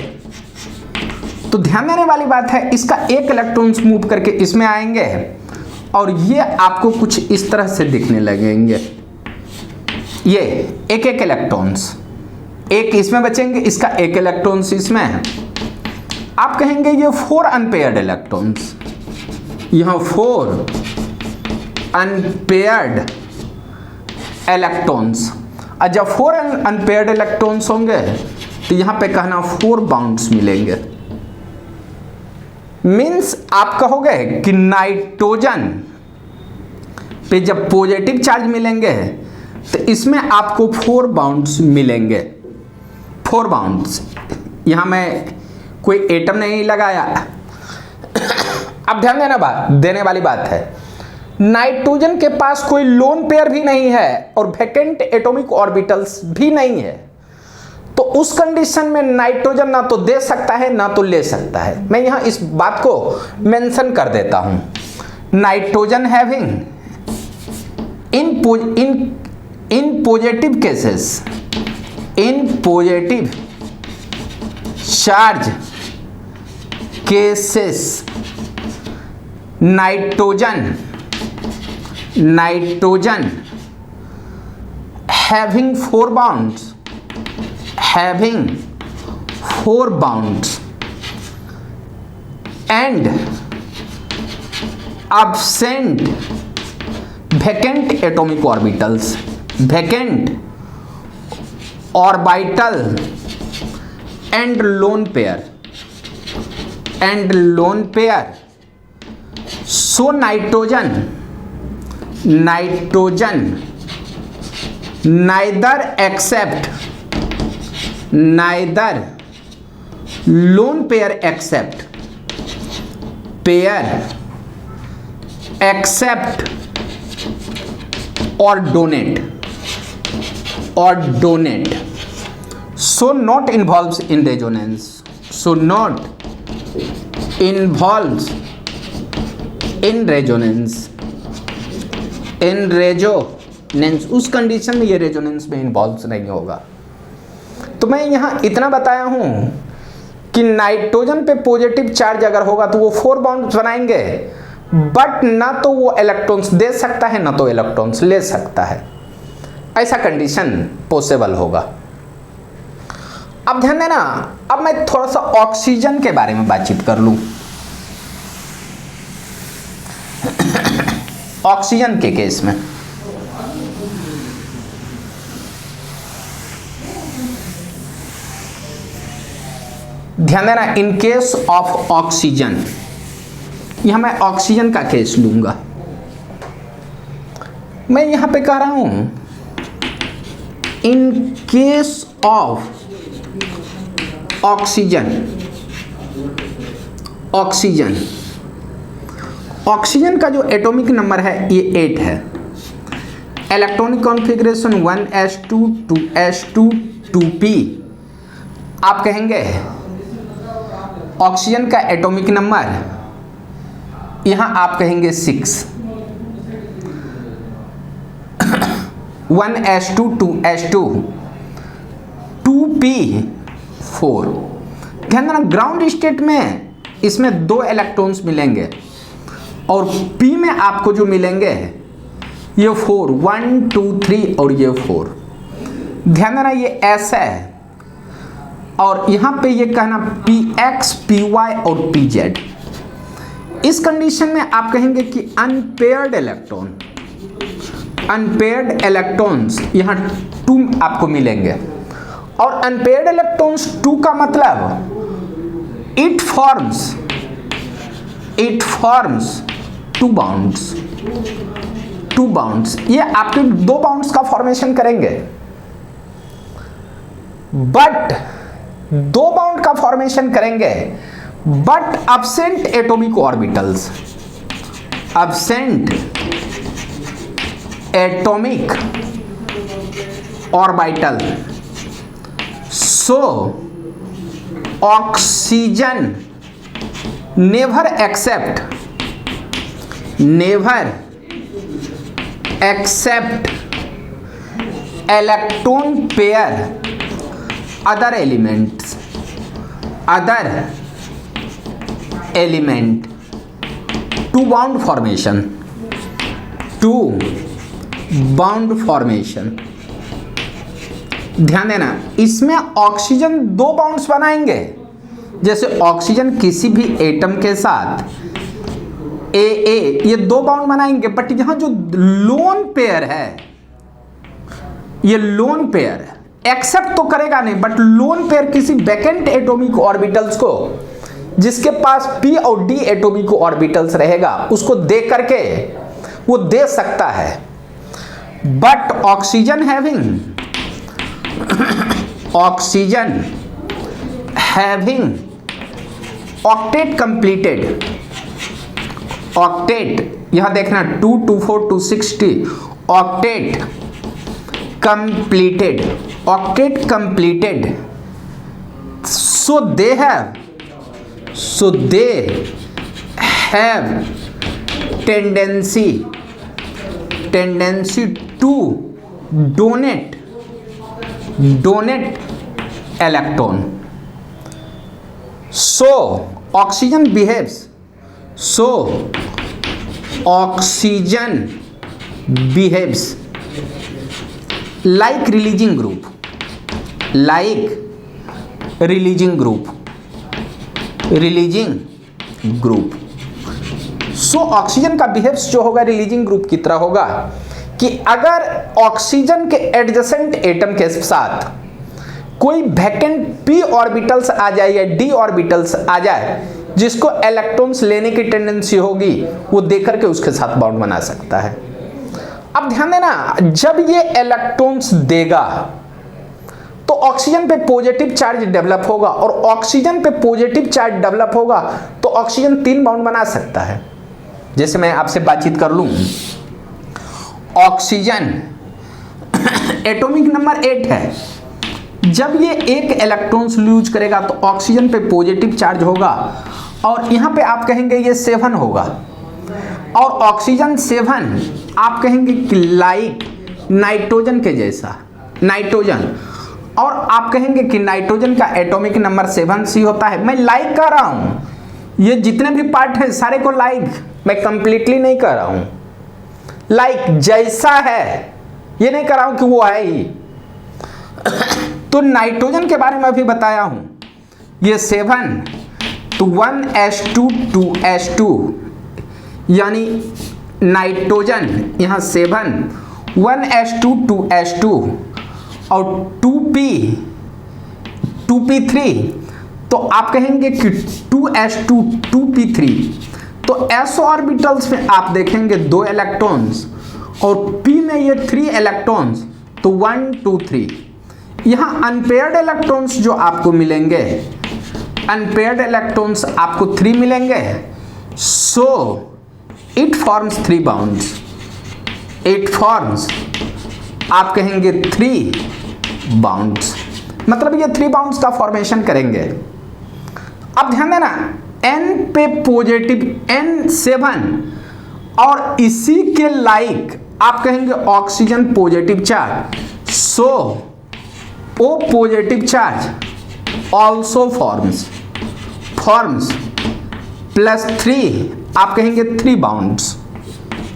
तो ध्यान देने वाली बात है, इसका एक इलेक्ट्रॉन्स मूव करके इसमें आएंगे और ये आपको कुछ इस तरह से दिखने लगेंगे। ये एक एक इलेक्ट्रॉन्स, एक इसमें बचेंगे, इसका एक इलेक्ट्रॉन्स इसमें है। आप कहेंगे ये 4 अनपेयर्ड इलेक्ट्रॉन्स, यहां 4 अनपेयर्ड इलेक्ट्रॉन्स। और जब 4 अनपेयर्ड इलेक्ट्रॉन्स होंगे तो यहां पे कहना 4 बाउंड्स मिलेंगे। मीन्स आप कहोगे कि नाइट्रोजन पे जब पॉजिटिव चार्ज मिलेंगे तो इसमें आपको 4 बाउंड्स मिलेंगे। 4 बाउंड्स, यहां मैं कोई एटम नहीं लगाया। अब ध्यान देने वाली बात है, नाइट्रोजन के पास कोई लोन पेयर भी नहीं है और वैकेंट एटॉमिक ऑर्बिटल्स भी नहीं है। तो उस कंडीशन में नाइट्रोजन ना तो दे सकता है ना तो ले सकता है। मैं यहां इस बात को मेंशन कर देता हूं। Nitrogen having in positive cases, in positive charge cases, nitrogen having 4 bonds, having 4 bonds and absent vacant atomic orbitals, vacant orbital and lone pair, so nitrogen neither accept, neither lone pair accept, pair accept or donate, so not involves in resonance, so not involves in resonance, in resonance, उस condition में ये resonance में involve नहीं होगा। तो मैं यहां इतना बताया हूं कि नाइट्रोजन पे पॉजिटिव चार्ज अगर होगा तो वो 4 बाउंड्स बनाएंगे, बट ना तो वो इलेक्ट्रॉन्स दे सकता है ना तो इलेक्ट्रॉन्स ले सकता है। ऐसा कंडीशन पॉसिबल होगा। अब ध्यान देना, अब मैं थोड़ा सा ऑक्सीजन के बारे में बातचीत कर लूं। ऑक्सीजन के केस में ध्यान देना, इन केस ऑफ ऑक्सीजन, यहां मैं ऑक्सीजन का केस लूंगा। मैं यहां पे कह रहा हूं इन केस ऑफ ऑक्सीजन, ऑक्सीजन का जो एटॉमिक नंबर है ये 8 है। Electronic configuration 1s2 2s2 2p। आप कहेंगे ऑक्सीजन का एटॉमिक नंबर, यहां आप कहेंगे 6, 1s2 2s2 2p4। ध्यान देना, ग्राउंड स्टेट में इसमें 2 इलेक्ट्रॉन्स मिलेंगे और P में आपको जो मिलेंगे ये 4, 1 2 3 और ये 4। ध्यान देना, ये S है और यहां पे ये कहना PX PY और PZ। इस कंडीशन में आप कहेंगे कि अनपेयर्ड इलेक्ट्रॉन्स यहां 2 आपको मिलेंगे और अनपेयर्ड इलेक्ट्रॉन्स 2 का मतलब इट फॉर्म्स 2 बाउंड्स। ये आपके 2 बाउंड्स का फॉर्मेशन करेंगे, बट 2 बाउंड का फॉर्मेशन करेंगे but absent atomic orbitals, absent atomic orbital. So oxygen never accept electron pair other element to bound formation। ध्यान देना, इसमें ऑक्सीजन दो बाउंड्स बनाएंगे। जैसे ऑक्सीजन किसी भी एटम के साथ ये दो बाउंड बनाएंगे, बट यहां जो लोन पेयर है, ये लोन पेयर एक्सेप्ट तो करेगा नहीं, बट लोन पेयर किसी वैकेंट एटॉमिक ऑर्बिटल्स को, जिसके पास p और d एटॉमिक ऑर्बिटल्स रहेगा, उसको दे करके वो दे सकता है। But oxygen having octet completed, octet यहां देखना 2 2 4 2 6 octet completed, so they have tendency to donate electron। so oxygen behaves like releasing group। So oxygen का बिहेव्स जो होगा रिलीजिंग ग्रुप की तरह होगा कि अगर ऑक्सीजन के एडजेसेंट एटम के साथ कोई वैकेंट p ऑर्बिटल्स आ जाए या d ऑर्बिटल्स आ जाए, जिसको इलेक्ट्रॉन्स लेने की टेंडेंसी होगी, वो देकर के उसके साथ बॉन्ड बना सकता है। अब ध्यान देना, जब ये इलेक्ट्रॉन्स देगा तो ऑक्सीजन पे पॉजिटिव चार्ज डेवलप होगा, और ऑक्सीजन पे पॉजिटिव चार्ज डेवलप होगा तो ऑक्सीजन 3 बाउंड बना सकता है। जैसे मैं आपसे बातचीत कर लूं, ऑक्सीजन एटॉमिक नंबर 8 है, जब ये एक इलेक्ट्रॉन्स लूज करेगा तो ऑक्सीजन पे पॉजिटिव चार्ज होगा, और यहां पे आप कहेंगे ये 7 होगा, और ऑक्सीजन 7 आप कहेंगे कि लाइक नाइट्रोजन के जैसा, नाइट्रोजन, और आप कहेंगे कि नाइट्रोजन का एटॉमिक नंबर 7C होता है। मैं लाइक कर रहा हूं, ये जितने भी पार्ट है सारे को लाइक, मैं कंप्लीटली नहीं कर रहा हूं, लाइक जैसा है ये नहीं कर रहा हूं कि वो है ही। तो नाइट्रोजन के बारे में अभी बताया हूं, ये 7 तो 1s2 2s2, यानी नाइट्रोजन यहाँ 7 1s2 2s2 और 2p3, तो आप कहेंगे कि 2s2 2p3, तो s ऑर्बिटल्स में आप देखेंगे 2 इलेक्ट्रॉन्स, और p में ये 3 इलेक्ट्रॉन्स, तो 1 2 3। यहाँ अनपेयर्ड इलेक्ट्रॉन्स जो आपको मिलेंगे, अनपेयर्ड इलेक्ट्रॉन्स आपको 3 मिलेंगे। So it forms 3 bounds, it forms आप कहेंगे 3 बाउंड्स, मतलब ये 3 बाउंड्स का फॉर्मेशन करेंगे। अब ध्यान देना, n पे पॉजिटिव n7, और इसी के लाइक आप कहेंगे ऑक्सीजन पॉजिटिव चार्ज, सो O positive charge also forms +3, आप कहेंगे 3 बाउंड्स,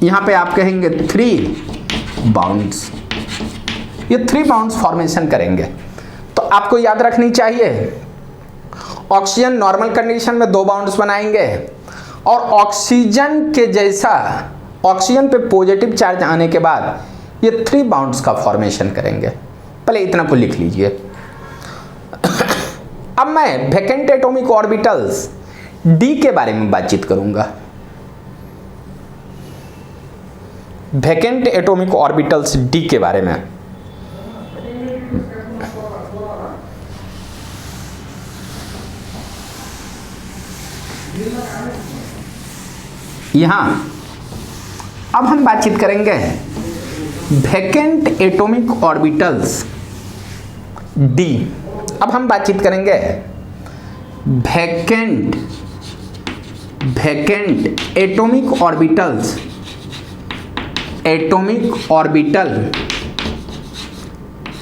यहां पे आप कहेंगे 3 बाउंड्स, ये 3 बाउंड्स फॉर्मेशन करेंगे। तो आपको याद रखनी चाहिए, ऑक्सीजन नॉर्मल कंडीशन में 2 बाउंड्स बनाएंगे, और ऑक्सीजन के जैसा ऑक्सीजन पे पॉजिटिव चार्ज आने के बाद ये 3 बाउंड्स का फॉर्मेशन करेंगे। पहले इतना को लिख लीजिए। अब मैं वैकेंट एटॉमिक ऑर्बिटल्स डी के बारे में बातचीत करूंगा। वैकेंट एटॉमिक ऑर्बिटल्स डी के बारे में, यहां अब हम बातचीत करेंगे वैकेंट एटॉमिक ऑर्बिटल्स d। अब हम बातचीत करेंगे vacant atomic orbital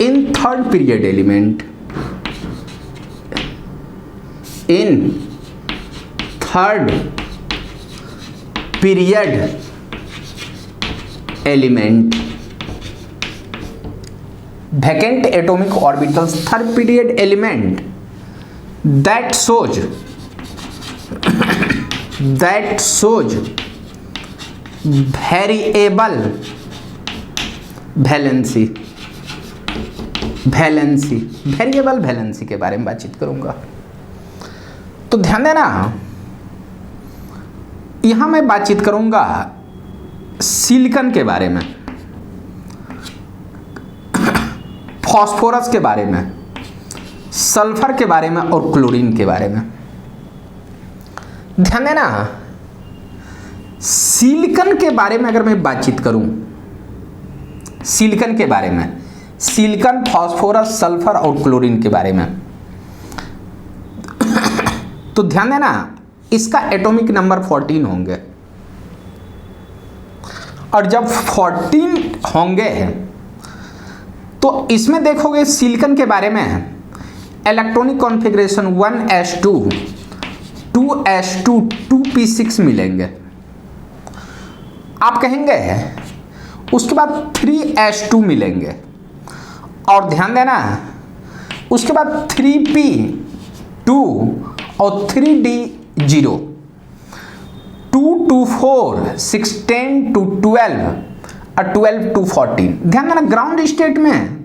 in third period element, in third period element, vacant atomic orbitals third period element that shows variable valency, variable valency के बारे में बातचीत करूंगा। तो ध्यान देना, यहां मैं बातचीत करूंगा सिलिकॉन के बारे में, फास्फोरस के बारे में, सल्फर के बारे में और क्लोरीन के बारे में। ध्यान देना, सिलिकॉन के बारे में अगर मैं बातचीत करूं, सिलिकॉन के बारे में, सिलिकॉन, फास्फोरस, सल्फर और क्लोरीन के बारे में, तो ध्यान देना इसका एटॉमिक नंबर 14 होंगे। और जब 14 होंगे तो इसमें देखोगे सिलिकॉन के बारे में electronic configuration 1s2, 2s2, 2p6 मिलेंगे। आप कहेंगे उसके बाद 3s2 मिलेंगे, और ध्यान देना उसके बाद 3p2 और 3d0, 2 to 4, 16 to 12 और 12 to 14। ध्यान देना ग्राउंड स्टेट में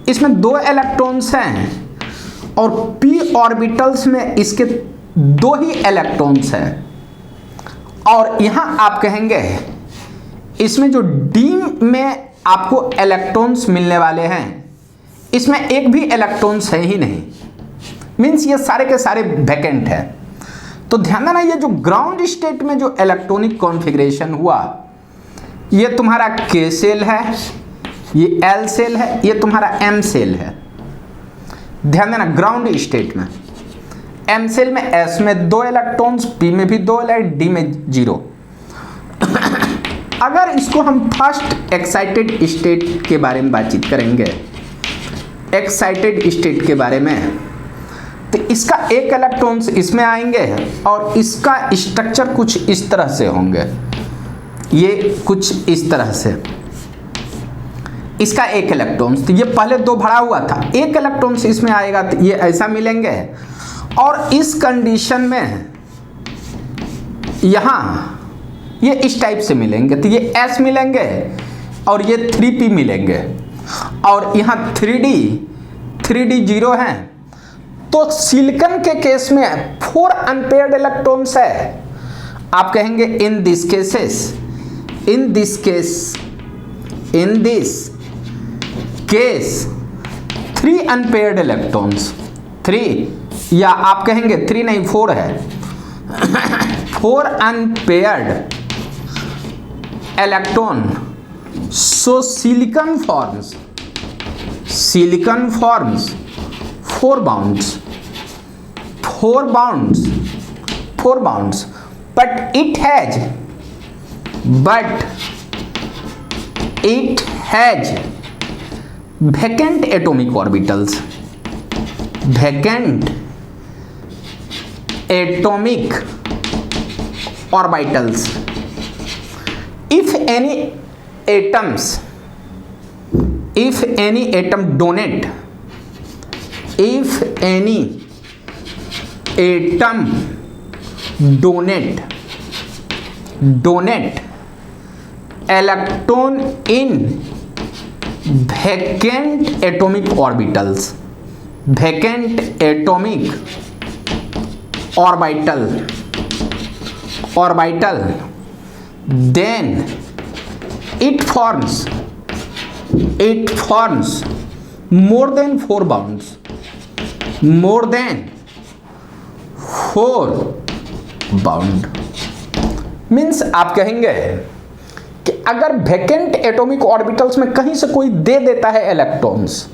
इसमें 2 इलेक्ट्रॉन्स हैं और p ऑर्बिटल्स में इसके 2 ही इलेक्ट्रॉन्स हैं। और यहां आप कहेंगे इसमें जो d में आपको इलेक्ट्रॉन्स मिलने वाले हैं, इसमें एक भी इलेक्ट्रॉन्स है ही नहीं, मीन्स ये सारे के सारे वैकेंट है। तो ध्यान देना ये जो ग्राउंड स्टेट में जो इलेक्ट्रॉनिक कॉन्फ़िगरेशन हुआ, ये तुम्हारा K सेल है, ये L सेल है, ये तुम्हारा M सेल है। ध्यान देना ग्राउंड स्टेट में M सेल में S में 2 इलेक्ट्रॉन्स, P में भी 2 इलेक्ट्रॉन, D में 0। अगर इसको हम फर्स्ट एक्साइटेड स्टेट के बारे में बातचीत करेंगे, एक्साइटेड स्टेट के बारे में, तो इसका एक इलेक्ट्रॉन्स इसमें आएंगे और इसका स्ट्रक्चर कुछ इस तरह से होंगे, ये कुछ इस तरह से, इसका एक इलेक्ट्रॉन्स, तो ये पहले 2 भरा हुआ था, एक इलेक्ट्रॉन्स इसमें आएगा तो ये ऐसा मिलेंगे। और इस कंडीशन में यहाँ ये इस टाइप से मिलेंगे, तो ये S मिलेंगे और ये 3p मिलेंगे, और यहाँ 3d 0 हैं। तो सिलिकॉन के केस में 4 अनपेयर्ड इलेक्ट्रॉन्स है। आप कहेंगे in this case 3 unpaired electrons, 3, या आप कहेंगे 3 नहीं 4 है, 4 unpaired electron. So silicon forms 4 bonds, but it has vacant atomic orbitals, if any atom donate electron in vacant atomic orbitals, then it forms more than 4 bonds, means आप कहेंगे कि अगर vacant atomic orbitals में कहीं से कोई दे देता है इलेक्ट्रॉन्स,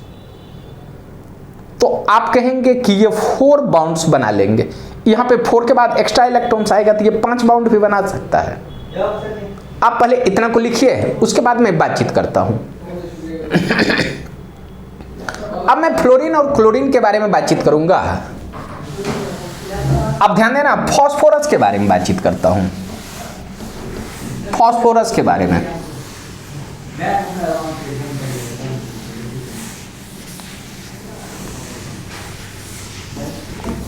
तो आप कहेंगे कि ये 4 बाउंड्स बना लेंगे। यहां पे 4 के बाद एक्स्ट्रा इलेक्ट्रॉन्स आएगा तो ये 5 बाउंड भी बना सकता है। आप पहले इतना को लिखिए, उसके बाद मैं बातचीत करता हूं। अब मैं फ्लोरीन और क्लोरीन के बारे में बातचीत करूंगा। अब ध्यान देना, फास्फोरस के बारे में बातचीत करता हूं। फास्फोरस के बारे में,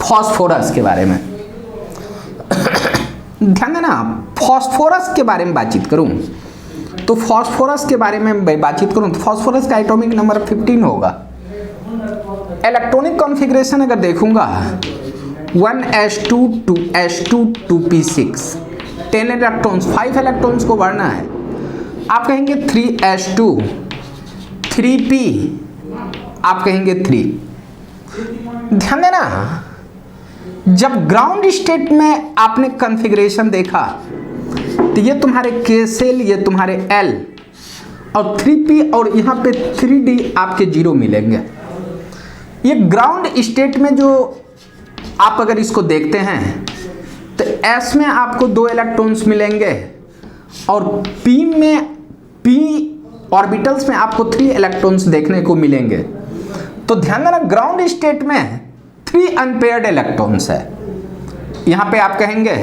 फास्फोरस के बारे में ध्यान देना, फास्फोरस के बारे में बातचीत करूं तो फास्फोरस के बारे में बातचीट करूं तो फास्फोरस का एटॉमिक नंबर 15 होगा। इलेक्ट्रॉनिक कॉन्फ़िगरेशन अगर देखूंगा 1s2 2s2 2p6, 10 electrons, 5 electrons को बढ़ना है। आप कहेंगे 3s2 3p, आप कहेंगे 3। ध्यान देना, जब ग्राउंड स्टेट में आपने कॉन्फ़िगरेशन देखा तो ये तुम्हारे K सेल, ये तुम्हारे L और 3p और यहाँ पे 3d आपके 0 मिलेंगे। ये ग्राउंड स्टेट में जो आप अगर इसको देखते हैं तो S में आपको 2 इलेक्ट्रॉन्स मिलेंगे और p ऑर्बिटल्स में आपको 3 इलेक्ट्रॉन्स देखने को मिलेंगे। तो ध्यान देना, ग्राउंड स्टेट में 3 अनपेयर्ड इलेक्ट्रॉन्स है। यहाँ पे आप कहेंगे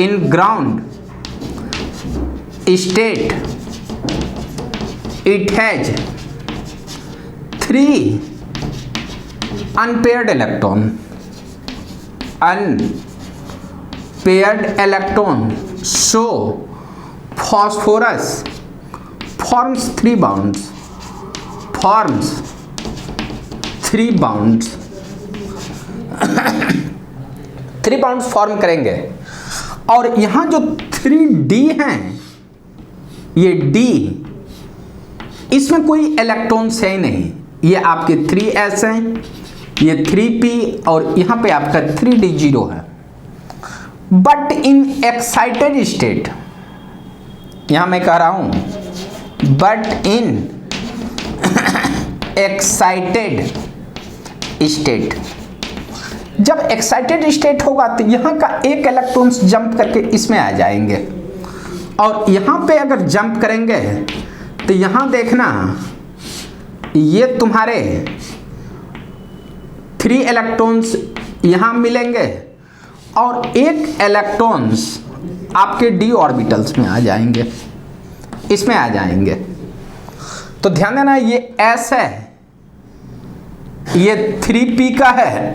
in ground state it has 3 unpaired electron, so phosphorus forms 3 bonds, 3 bonds form करेंगे। और यहां जो 3d हैं, ये d, इसमें कोई इलेक्ट्रॉन्स है ही नहीं। ये आपके 3s हैं, ये 3p और यहां पे आपका 3d 0 है। बट इन एक्साइटेड स्टेट, यहां मैं कह रहा हूं बट इन एक्साइटेड स्टेट, जब एक्साइटेड स्टेट होगा तो यहाँ का एक इलेक्ट्रॉन्स जंप करके इसमें आ जाएंगे और यहाँ पे अगर जंप करेंगे तो यहाँ देखना, ये तुम्हारे 3 इलेक्ट्रॉन्स यहाँ मिलेंगे और एक इलेक्ट्रॉन्स आपके d ऑर्बिटल्स में आ जाएंगे, इसमें आ जाएंगे। तो ध्यान देना, ये S है, ये 3p का है,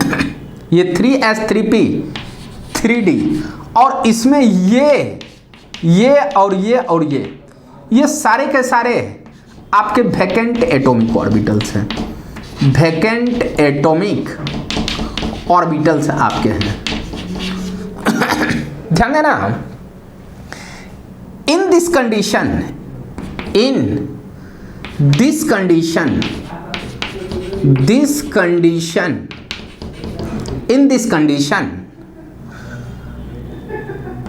ये 3s 3p 3d और इसमें ये और ये सारे के सारे आपके वैकेंट एटॉमिक ऑर्बिटल्स हैं, वैकेंट एटॉमिक ऑर्बिटल्स आपके हैं। ध्यान देना, in this condition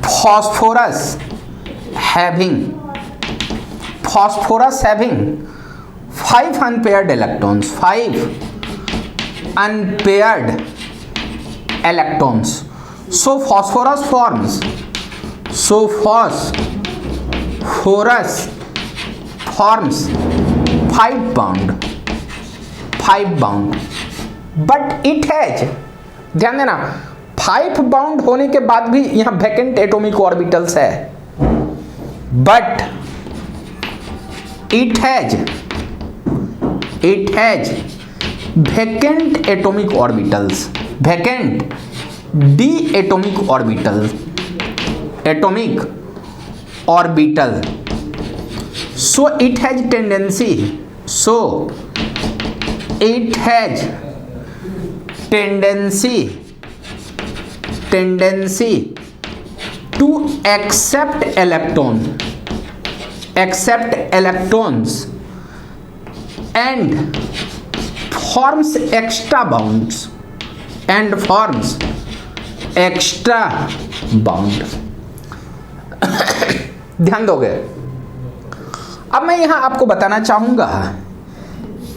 phosphorus having 5 unpaired electrons, 5 unpaired electrons, so phosphorus forms 5 bound, but it has, ध्यान देना, 5 बाउंड होने के बाद भी यहां वैकेंट एटॉमिक ऑर्बिटल्स है, but it has vacant atomic orbitals, vacant d atomic orbital, so it has tendency to accept electrons and forms extra bonds ध्यान दोगे। अब मैं यहां आपको बताना चाहूंगा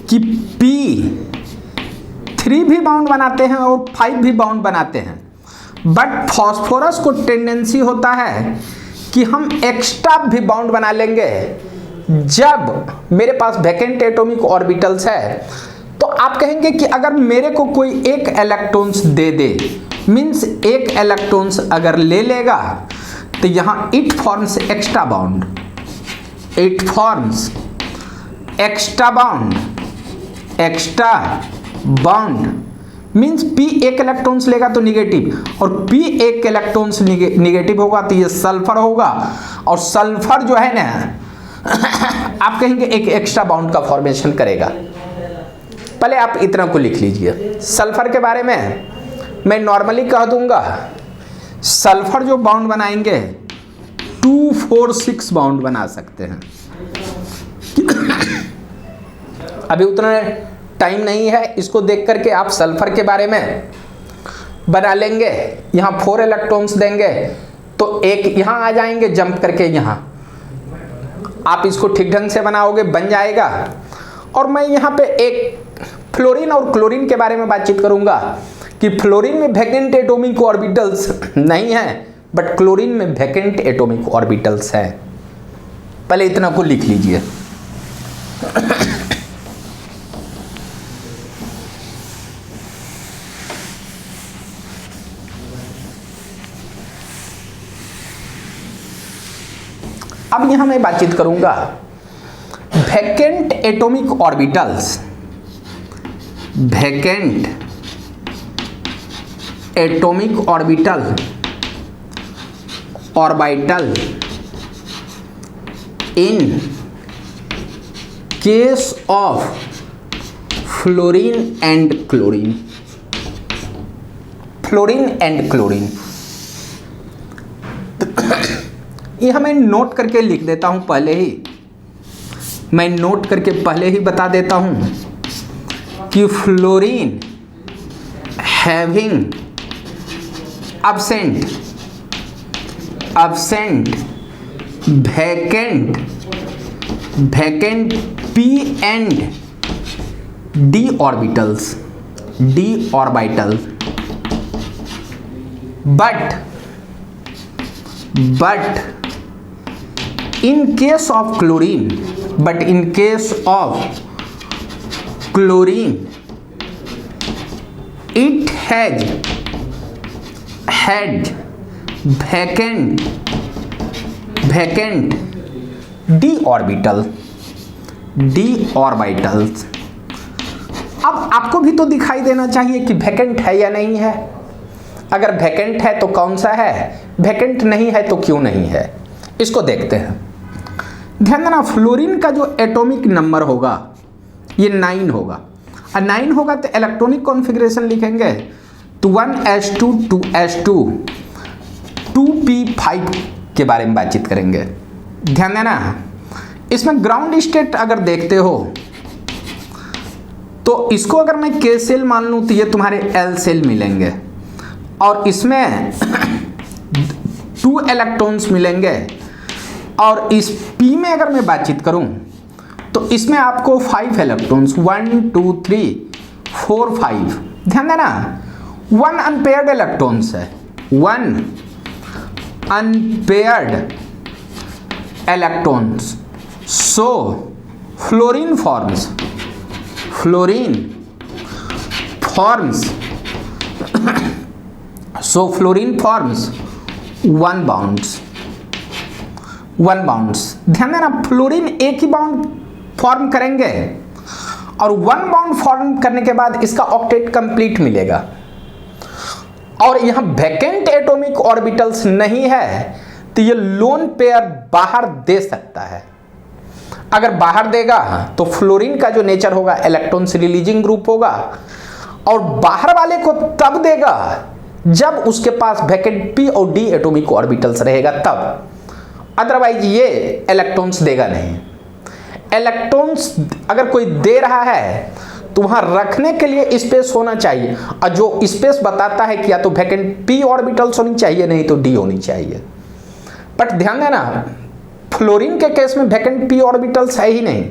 कि P3 भी बाउंड बनाते हैं और 5 भी बाउंड बनाते हैं, बट फॉस्फोरस को टेंडेंसी होता है कि हम एक्स्ट्रा भी बाउंड बना लेंगे जब मेरे पास वैकेंट एटॉमिक ऑर्बिटल्स है। तो आप कहेंगे कि अगर मेरे को कोई एक इलेक्ट्रॉन्स दे दे, मीन्स एक इलेक्ट्रॉन्स अगर ले लेगा, तो यहां it forms extra bound, it forms extra bound, extra bound means P एक इलेक्ट्रॉन्स लेगा तो निगेटिव, और P एक इलेक्ट्रॉन्स निगेटिव होगा तो ये सल्फर होगा, और सल्फर जो है ना आप कहेंगे एक एक्स्ट्रा बाउंड का फॉर्मेशन करेगा। पहले आप इतना को लिख लीजिए। सल्फर के बारे में मैं नॉर्मली कह दूंगा, सल्फर जो बाउंड बनाएंगे 2, 4, 6 बाउंड बना सकते हैं। अभी उतना टाइम नहीं है, इसको देख करके आप सल्फर के बारे में बना लेंगे। यहां 4 इलेक्ट्रॉन्स देंगे तो एक यहां आ जाएंगे जंप करके, यहां आप इसको ठीक ढंग से बनाओगे, बन जाएगा। और मैं यहां पे एक फ्लोरीन और क्लोरीन के बारे में बातचीत करूंगा कि फ्लोरीन में वैकेंट एटॉमिक ऑर्बिटल्स नहीं है, बट क्लोरीन में वैकेंट एटॉमिक ऑर्बिटल्स है। पहले इतना को लिख लीजिए। अब यहां मैं बातचीत करूंगा vacant atomic orbitals, vacant atomic orbital, orbital in case of fluorine and chlorine, fluorine and chlorine. ये हमें नोट करके लिख देता हूं, पहले ही मैं नोट करके पहले ही बता देता हूं कि fluorine having absent vacant p and d orbitals, but in case of chlorine, it had vacant d orbitals। अब आपको भी तो दिखाई देना चाहिए कि वैकेंट है या नहीं है। अगर वैकेंट है तो कौन सा है, वैकेंट नहीं है तो क्यों नहीं है, इसको देखते हैं। ध्यान देना, फ्लोरीन का जो एटॉमिक नंबर होगा ये 9 होगा, और 9 होगा तो इलेक्ट्रॉनिक कॉन्फ़िगरेशन लिखेंगे तो 1s2 2s2 2p5 के बारे में बातचीत करेंगे। ध्यान देना, इसमें ग्राउंड स्टेट अगर देखते हो तो इसको अगर मैं K सेल मान लूं तो ये तुम्हारे L सेल मिलेंगे, और इसमें 2 इलेक्ट्रॉन्स मिलेंगे, और इस P में अगर मैं बातचीत करूं तो इसमें आपको 5 इलेक्ट्रॉन्स 1 2 3 4 5। ध्यान देना, 1 अनपेयर्ड इलेक्ट्रॉन्स है, 1 अनपेयर्ड इलेक्ट्रॉन्स। सो फ्लोरीन फॉर्म्स 1 बाउंड्स। ध्यान देना, फ्लोरीन एक ही बाउंड फॉर्म करेंगे, और 1 बाउंड फॉर्म करने के बाद इसका ऑक्टेट कंप्लीट मिलेगा। और यहां वैकेंट एटॉमिक ऑर्बिटल्स नहीं है तो ये लोन पेयर बाहर दे सकता है। अगर बाहर देगा तो फ्लोरीन का जो नेचर होगा इलेक्ट्रॉन्स रिलीजिंग ग्रुप होगा, और बाहर वाले को तब देगा जब उसके पास वैकेंट P और D एटॉमिक ऑर्बिटल्स रहेगा तब, अदरवाइज ये इलेक्ट्रॉन्स देगा नहीं। इलेक्ट्रॉन्स अगर कोई दे रहा है तो वहां रखने के लिए स्पेस होना चाहिए, और जो स्पेस बताता है कि या तो वैकेंट P ऑर्बिटल्स होनी चाहिए, नहीं तो D होनी चाहिए। बट ध्यान देना, फ्लोरीन के केस में वैकेंट p ऑर्बिटल्स है ही नहीं।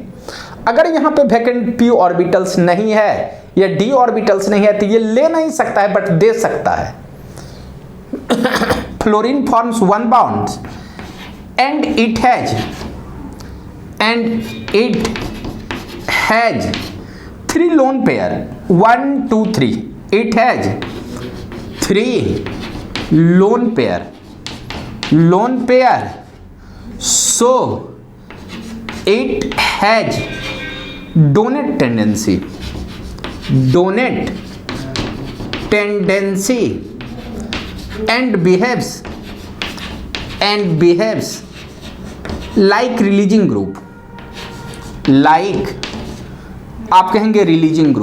अगर यहाँ पे वैकेंट p ऑर्बिटल्स नहीं है या d ऑर्बिटल्स नहीं है तो ये ले नहीं सकता है बट दे सकता है। Fluorine forms one bond and it has 3 lone pair 1 2 3। It has 3 lone pair so it has donate tendency and behaves like releasing group, like आप कहेंगे रिलीजिंग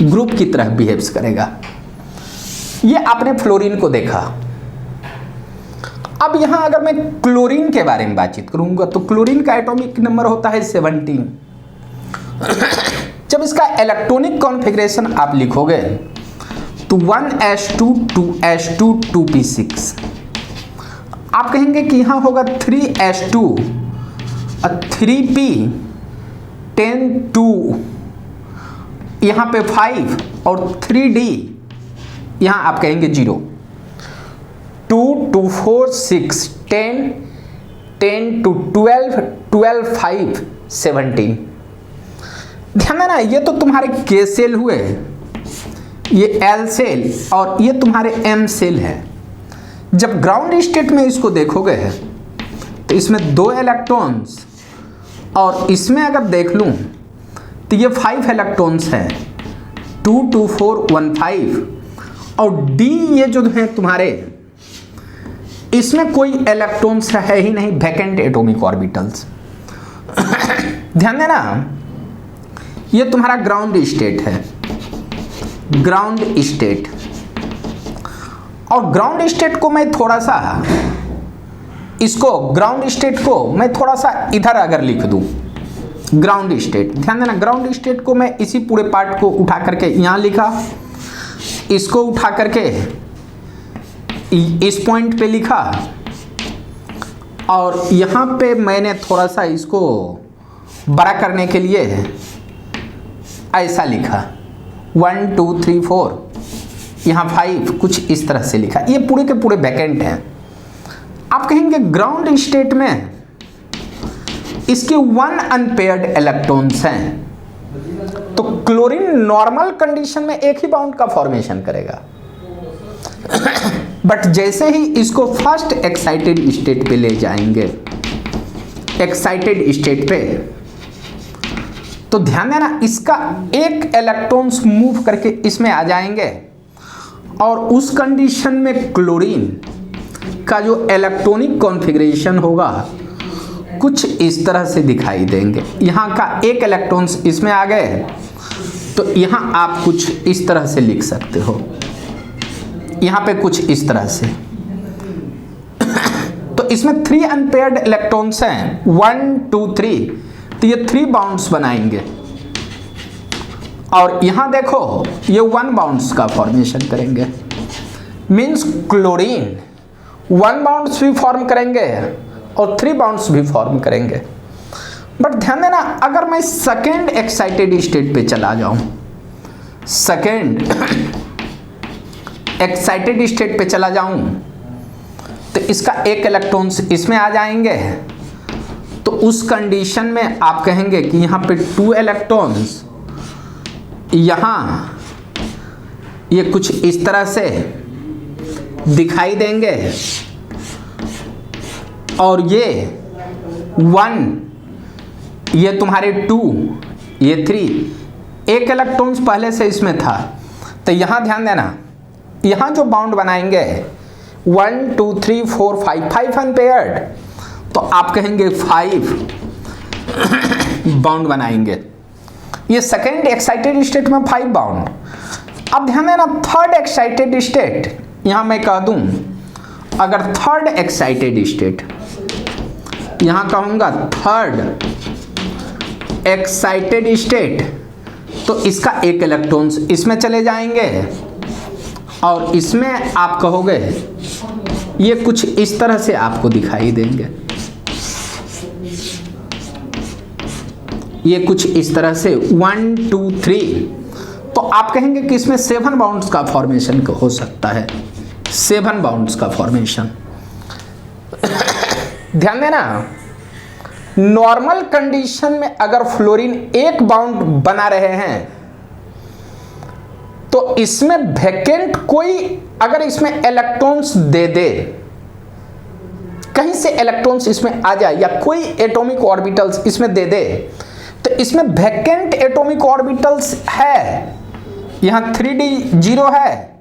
ग्रुप की तरह बिहेव्स करेगा। ये आपने फ्लोरीन को देखा। अब यहां अगर मैं क्लोरीन के बारे में बातचीत करूंगा तो क्लोरीन का एटॉमिक नंबर होता है 17। जब इसका इलेक्ट्रॉनिक कॉन्फ़िगरेशन आप लिखोगे तो 1s2 2s2 2p6। आप कहेंगे कि यहां होगा 3s2 3p 10 2, यहां पे 5 और 3d यहां आप कहेंगे 0। 2 2 4 6 10 10 2 12 12 5 17। ध्यान देना, ये तो तुम्हारे के सेल हुए, ये एल सेल और ये तुम्हारे एम सेल है। जब ग्राउंड स्टेट में इसको देखोगे तो इसमें 2 इलेक्ट्रॉन्स और इसमें अगर देख लूं तो ये 5 इलेक्ट्रॉन्स हैं 2 2 4 1 5 और डी ये जो है तुम्हारे इसमें कोई इलेक्ट्रॉन्स है ही नहीं, वैकेंट एटॉमिक ऑर्बिटल्स। ध्यान देना, ये तुम्हारा ग्राउंड स्टेट है, ग्राउंड स्टेट। और ग्राउंड स्टेट को मैं थोड़ा सा इसको ग्राउंड स्टेट को मैं थोड़ा सा इधर अगर लिख दूं, ग्राउंड स्टेट, ध्यान देना ग्राउंड स्टेट को मैं इसी पूरे पार्ट को उठा करके यहां लिखा, इसको उठा करके इस पॉइंट पे लिखा और यहां पे मैंने थोड़ा सा इसको बड़ा करने के लिए ऐसा लिखा 1 2 3 4, यहाँ 5, कुछ इस तरह से लिखा। ये पूरे के पूरे वैकेंट हैं। आप कहेंगे ग्राउंड स्टेट में इसके 1 अनपेयर्ड इलेक्ट्रॉन्स हैं, तो क्लोरीन नॉर्मल कंडीशन में एक ही बाउंड का फॉर्मेशन करेगा। बट जैसे ही इसको फर्स्ट एक्साइटेड स्टेट पे ले जाएंगे, एक्साइटेड स्टेट पे, तो ध्यान देना इसका एक इलेक्ट्रॉन्स मूव करके इसमें आ जाएंगे और उस कंडीशन में क्लोरीन का जो इलेक्ट्रॉनिक कॉन्फ़िगरेशन होगा कुछ इस तरह से दिखाई देंगे। यहाँ का एक इलेक्ट्रॉन्स इसमें आ गए तो यहाँ आप कुछ इस तरह से लिख सकते हो, यहाँ पे कुछ इस तरह से। तो इसमें 3 अनपेयर्ड इलेक्ट्रॉन्स हैं 1 2 3, तो ये 3 बाउंड्स बनाएंगे और यहां देखो ये 1 बाउंड्स का फॉर्मेशन करेंगे। मींस क्लोरीन 1 बाउंड्स भी फॉर्म करेंगे और 3 बाउंड्स भी फॉर्म करेंगे। बट ध्यान देना अगर मैं सेकेंड एक्साइटेड स्टेट पे चला जाऊं, सेकेंड एक्साइटेड स्टेट पे चला जाऊं तो इसका एक इलेक्ट्रॉन्स इसमें आ जाएंगे, तो उस कंडीशन में आप कहेंगे कि यहाँ पे 2 इलेक्ट्रॉन्स यहाँ ये कुछ इस तरह से दिखाई देंगे और ये 1, ये तुम्हारे 2, ये 3, एक इलेक्ट्रॉन्स पहले से इसमें था। तो यहाँ ध्यान देना, यहाँ जो बाउंड बनाएंगे 1 2 3 4 5 अनपेयर्ड, तो आप कहेंगे 5 बाउंड बनाएंगे। ये सेकेंड एक्साइटेड स्टेट में 5 बाउंड। अब ध्यान देना थर्ड एक्साइटेड स्टेट, यहां मैं कह दूं अगर थर्ड एक्साइटेड स्टेट, यहां कहूंगा थर्ड एक्साइटेड स्टेट, तो इसका एक इलेक्ट्रॉन्स इसमें चले जाएंगे और इसमें आप कहोगे ये कुछ इस तरह से आपको दिखाई देंगे, ये कुछ इस तरह से 1 2 3। तो आप कहेंगे कि इसमें 7 बाउंड्स का फॉर्मेशन हो सकता है, 7 बाउंड्स का फॉर्मेशन। ध्यान देना, नॉर्मल कंडीशन में अगर फ्लोरीन एक बाउंड बना रहे हैं तो इसमें वैकेंट कोई अगर इसमें इलेक्ट्रॉन्स दे दे, कहीं से इलेक्ट्रॉन्स इसमें आ जाए या कोई एटॉमिक ऑर्बिटल्स इसमें दे दे, तो इसमें वैकेंट एटॉमिक ऑर्बिटल्स है। यहां 3d 0 है,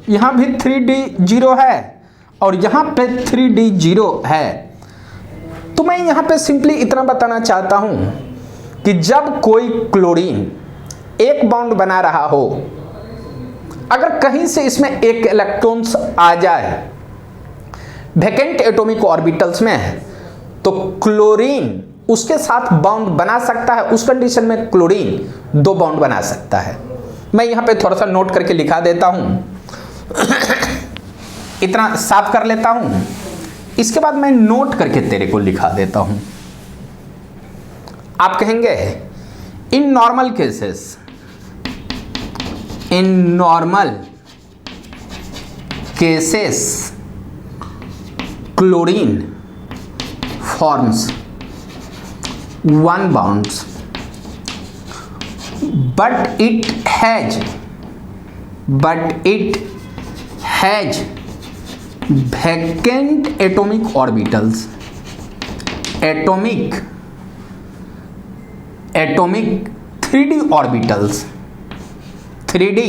यहां भी 3d 0 है और यहां पे 3d 0 है। तो मैं यहां पे सिंपली इतना बताना चाहता हूं कि जब कोई क्लोरीन एक बाउंड बना रहा हो, अगर कहीं से इसमें एक इलेक्ट्रॉन्स आ जाए वैकेंट एटॉमिक ऑर्बिटल्स में, तो क्लोरीन उसके साथ बाउंड बना सकता है। उस कंडीशन में क्लोरीन 2 बाउंड बना सकता है। मैं यहां पे थोड़ा सा नोट करके लिखा देता हूं, इतना साफ कर लेता हूं, इसके बाद मैं नोट करके तेरे को लिखा देता हूं। आप कहेंगे in normal cases, in normal cases chlorine forms 1 bonds but it has vacant atomic orbitals, atomic 3d orbitals, 3d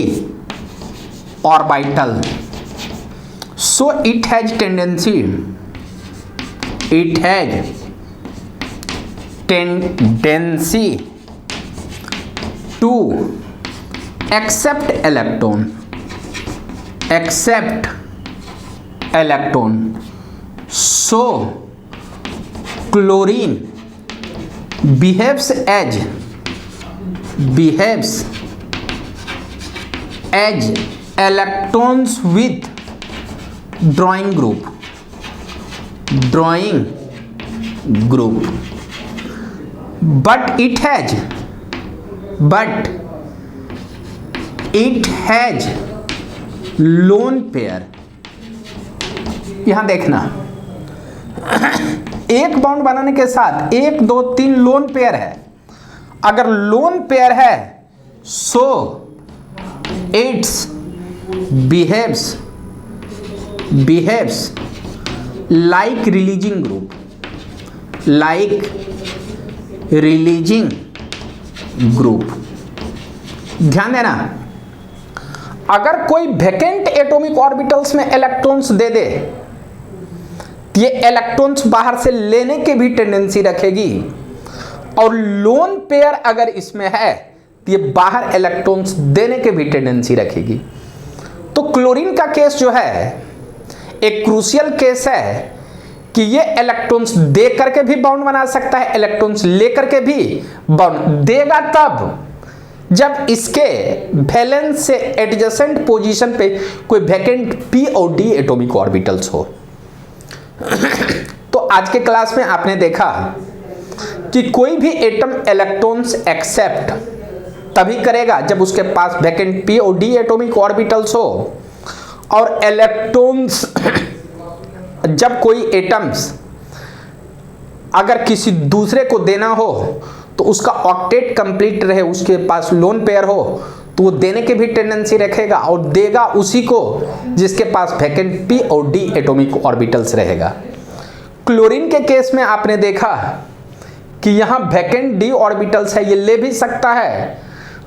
orbital, so it has tendency to accept electron, so chlorine behaves as electrons with drawing group, but it has lone pair। यहां देखना, एक bound बनाने के साथ 1 2 3 lone pair है। अगर lone pair है so it's behaves like releasing group, ध्यान देना, अगर कोई वैकेंट एटॉमिक ऑर्बिटल्स में इलेक्ट्रॉन्स दे दे, ये इलेक्ट्रॉन्स बाहर से लेने की भी टेंडेंसी रखेगी, और लोन पेयर अगर इसमें है तो ये बाहर इलेक्ट्रॉन्स देने की भी टेंडेंसी रखेगी। तो क्लोरीन का केस जो है एक क्रूशियल केस है कि ये इलेक्ट्रॉन्स दे करके भी बाउंड बना सकता है, इलेक्ट्रॉन्स लेकर के भी बाउंड देगा तब जब इसके वैलेंस से एडजेसेंट पोजीशन पे कोई वैकेंट p और d एटॉमिक ऑर्बिटल्स हो। तो आज के क्लास में आपने देखा कि कोई भी एटम इलेक्ट्रॉन्स एक्सेप्ट तभी करेगा जब उसके पास वैकेंट p और d एटॉमिक ऑर्बिटल्स हो, और इलेक्ट्रॉन्स जब कोई एटम्स अगर किसी दूसरे को देना हो तो उसका ऑक्टेट कंप्लीट रहे, उसके पास लोन पेयर हो, तो वो देने की भी टेंडेंसी रखेगा और देगा उसी को जिसके पास वैकेंट p और d एटॉमिक ऑर्बिटल्स रहेगा। क्लोरीन के केस में आपने देखा कि यहां वैकेंट d ऑर्बिटल्स है, ये ले भी सकता है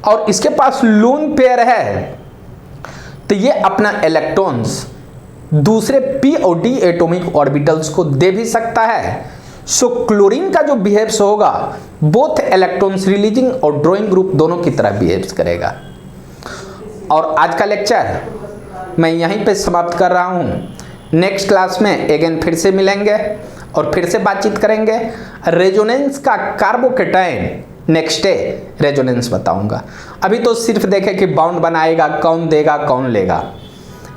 और इसके पास लोन पेयर है, तो ये अपना इलेक्ट्रॉन्स दूसरे p और d एटॉमिक ऑर्बिटल्स को दे भी सकता है। सो क्लोरीन का जो बिहेव्स होगा बोथ इलेक्ट्रॉन्स रिलीजिंग और ड्रॉइंग ग्रुप दोनों की तरह बिहेव्स करेगा। और आज का लेक्चर मैं यहीं पे समाप्त कर रहा हूं। नेक्स्ट क्लास में अगेन फिर से मिलेंगे और फिर से बातचीत करेंगे। रेजोनेंस का कार्बोकेटाइन नेक्स्ट डे रेजोनेंस बताऊंगा। अभी तो सिर्फ देखे कि बाउंड बनाएगा, कौन देगा कौन लेगा,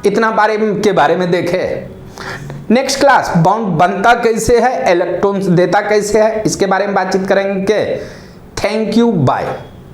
इतना के बारे में देखे। नेक्स्ट क्लास बॉन्ड बनता कैसे है, इलेक्ट्रॉन्स देता कैसे है, इसके बारे में बातचीत करेंगे। Thank you, bye.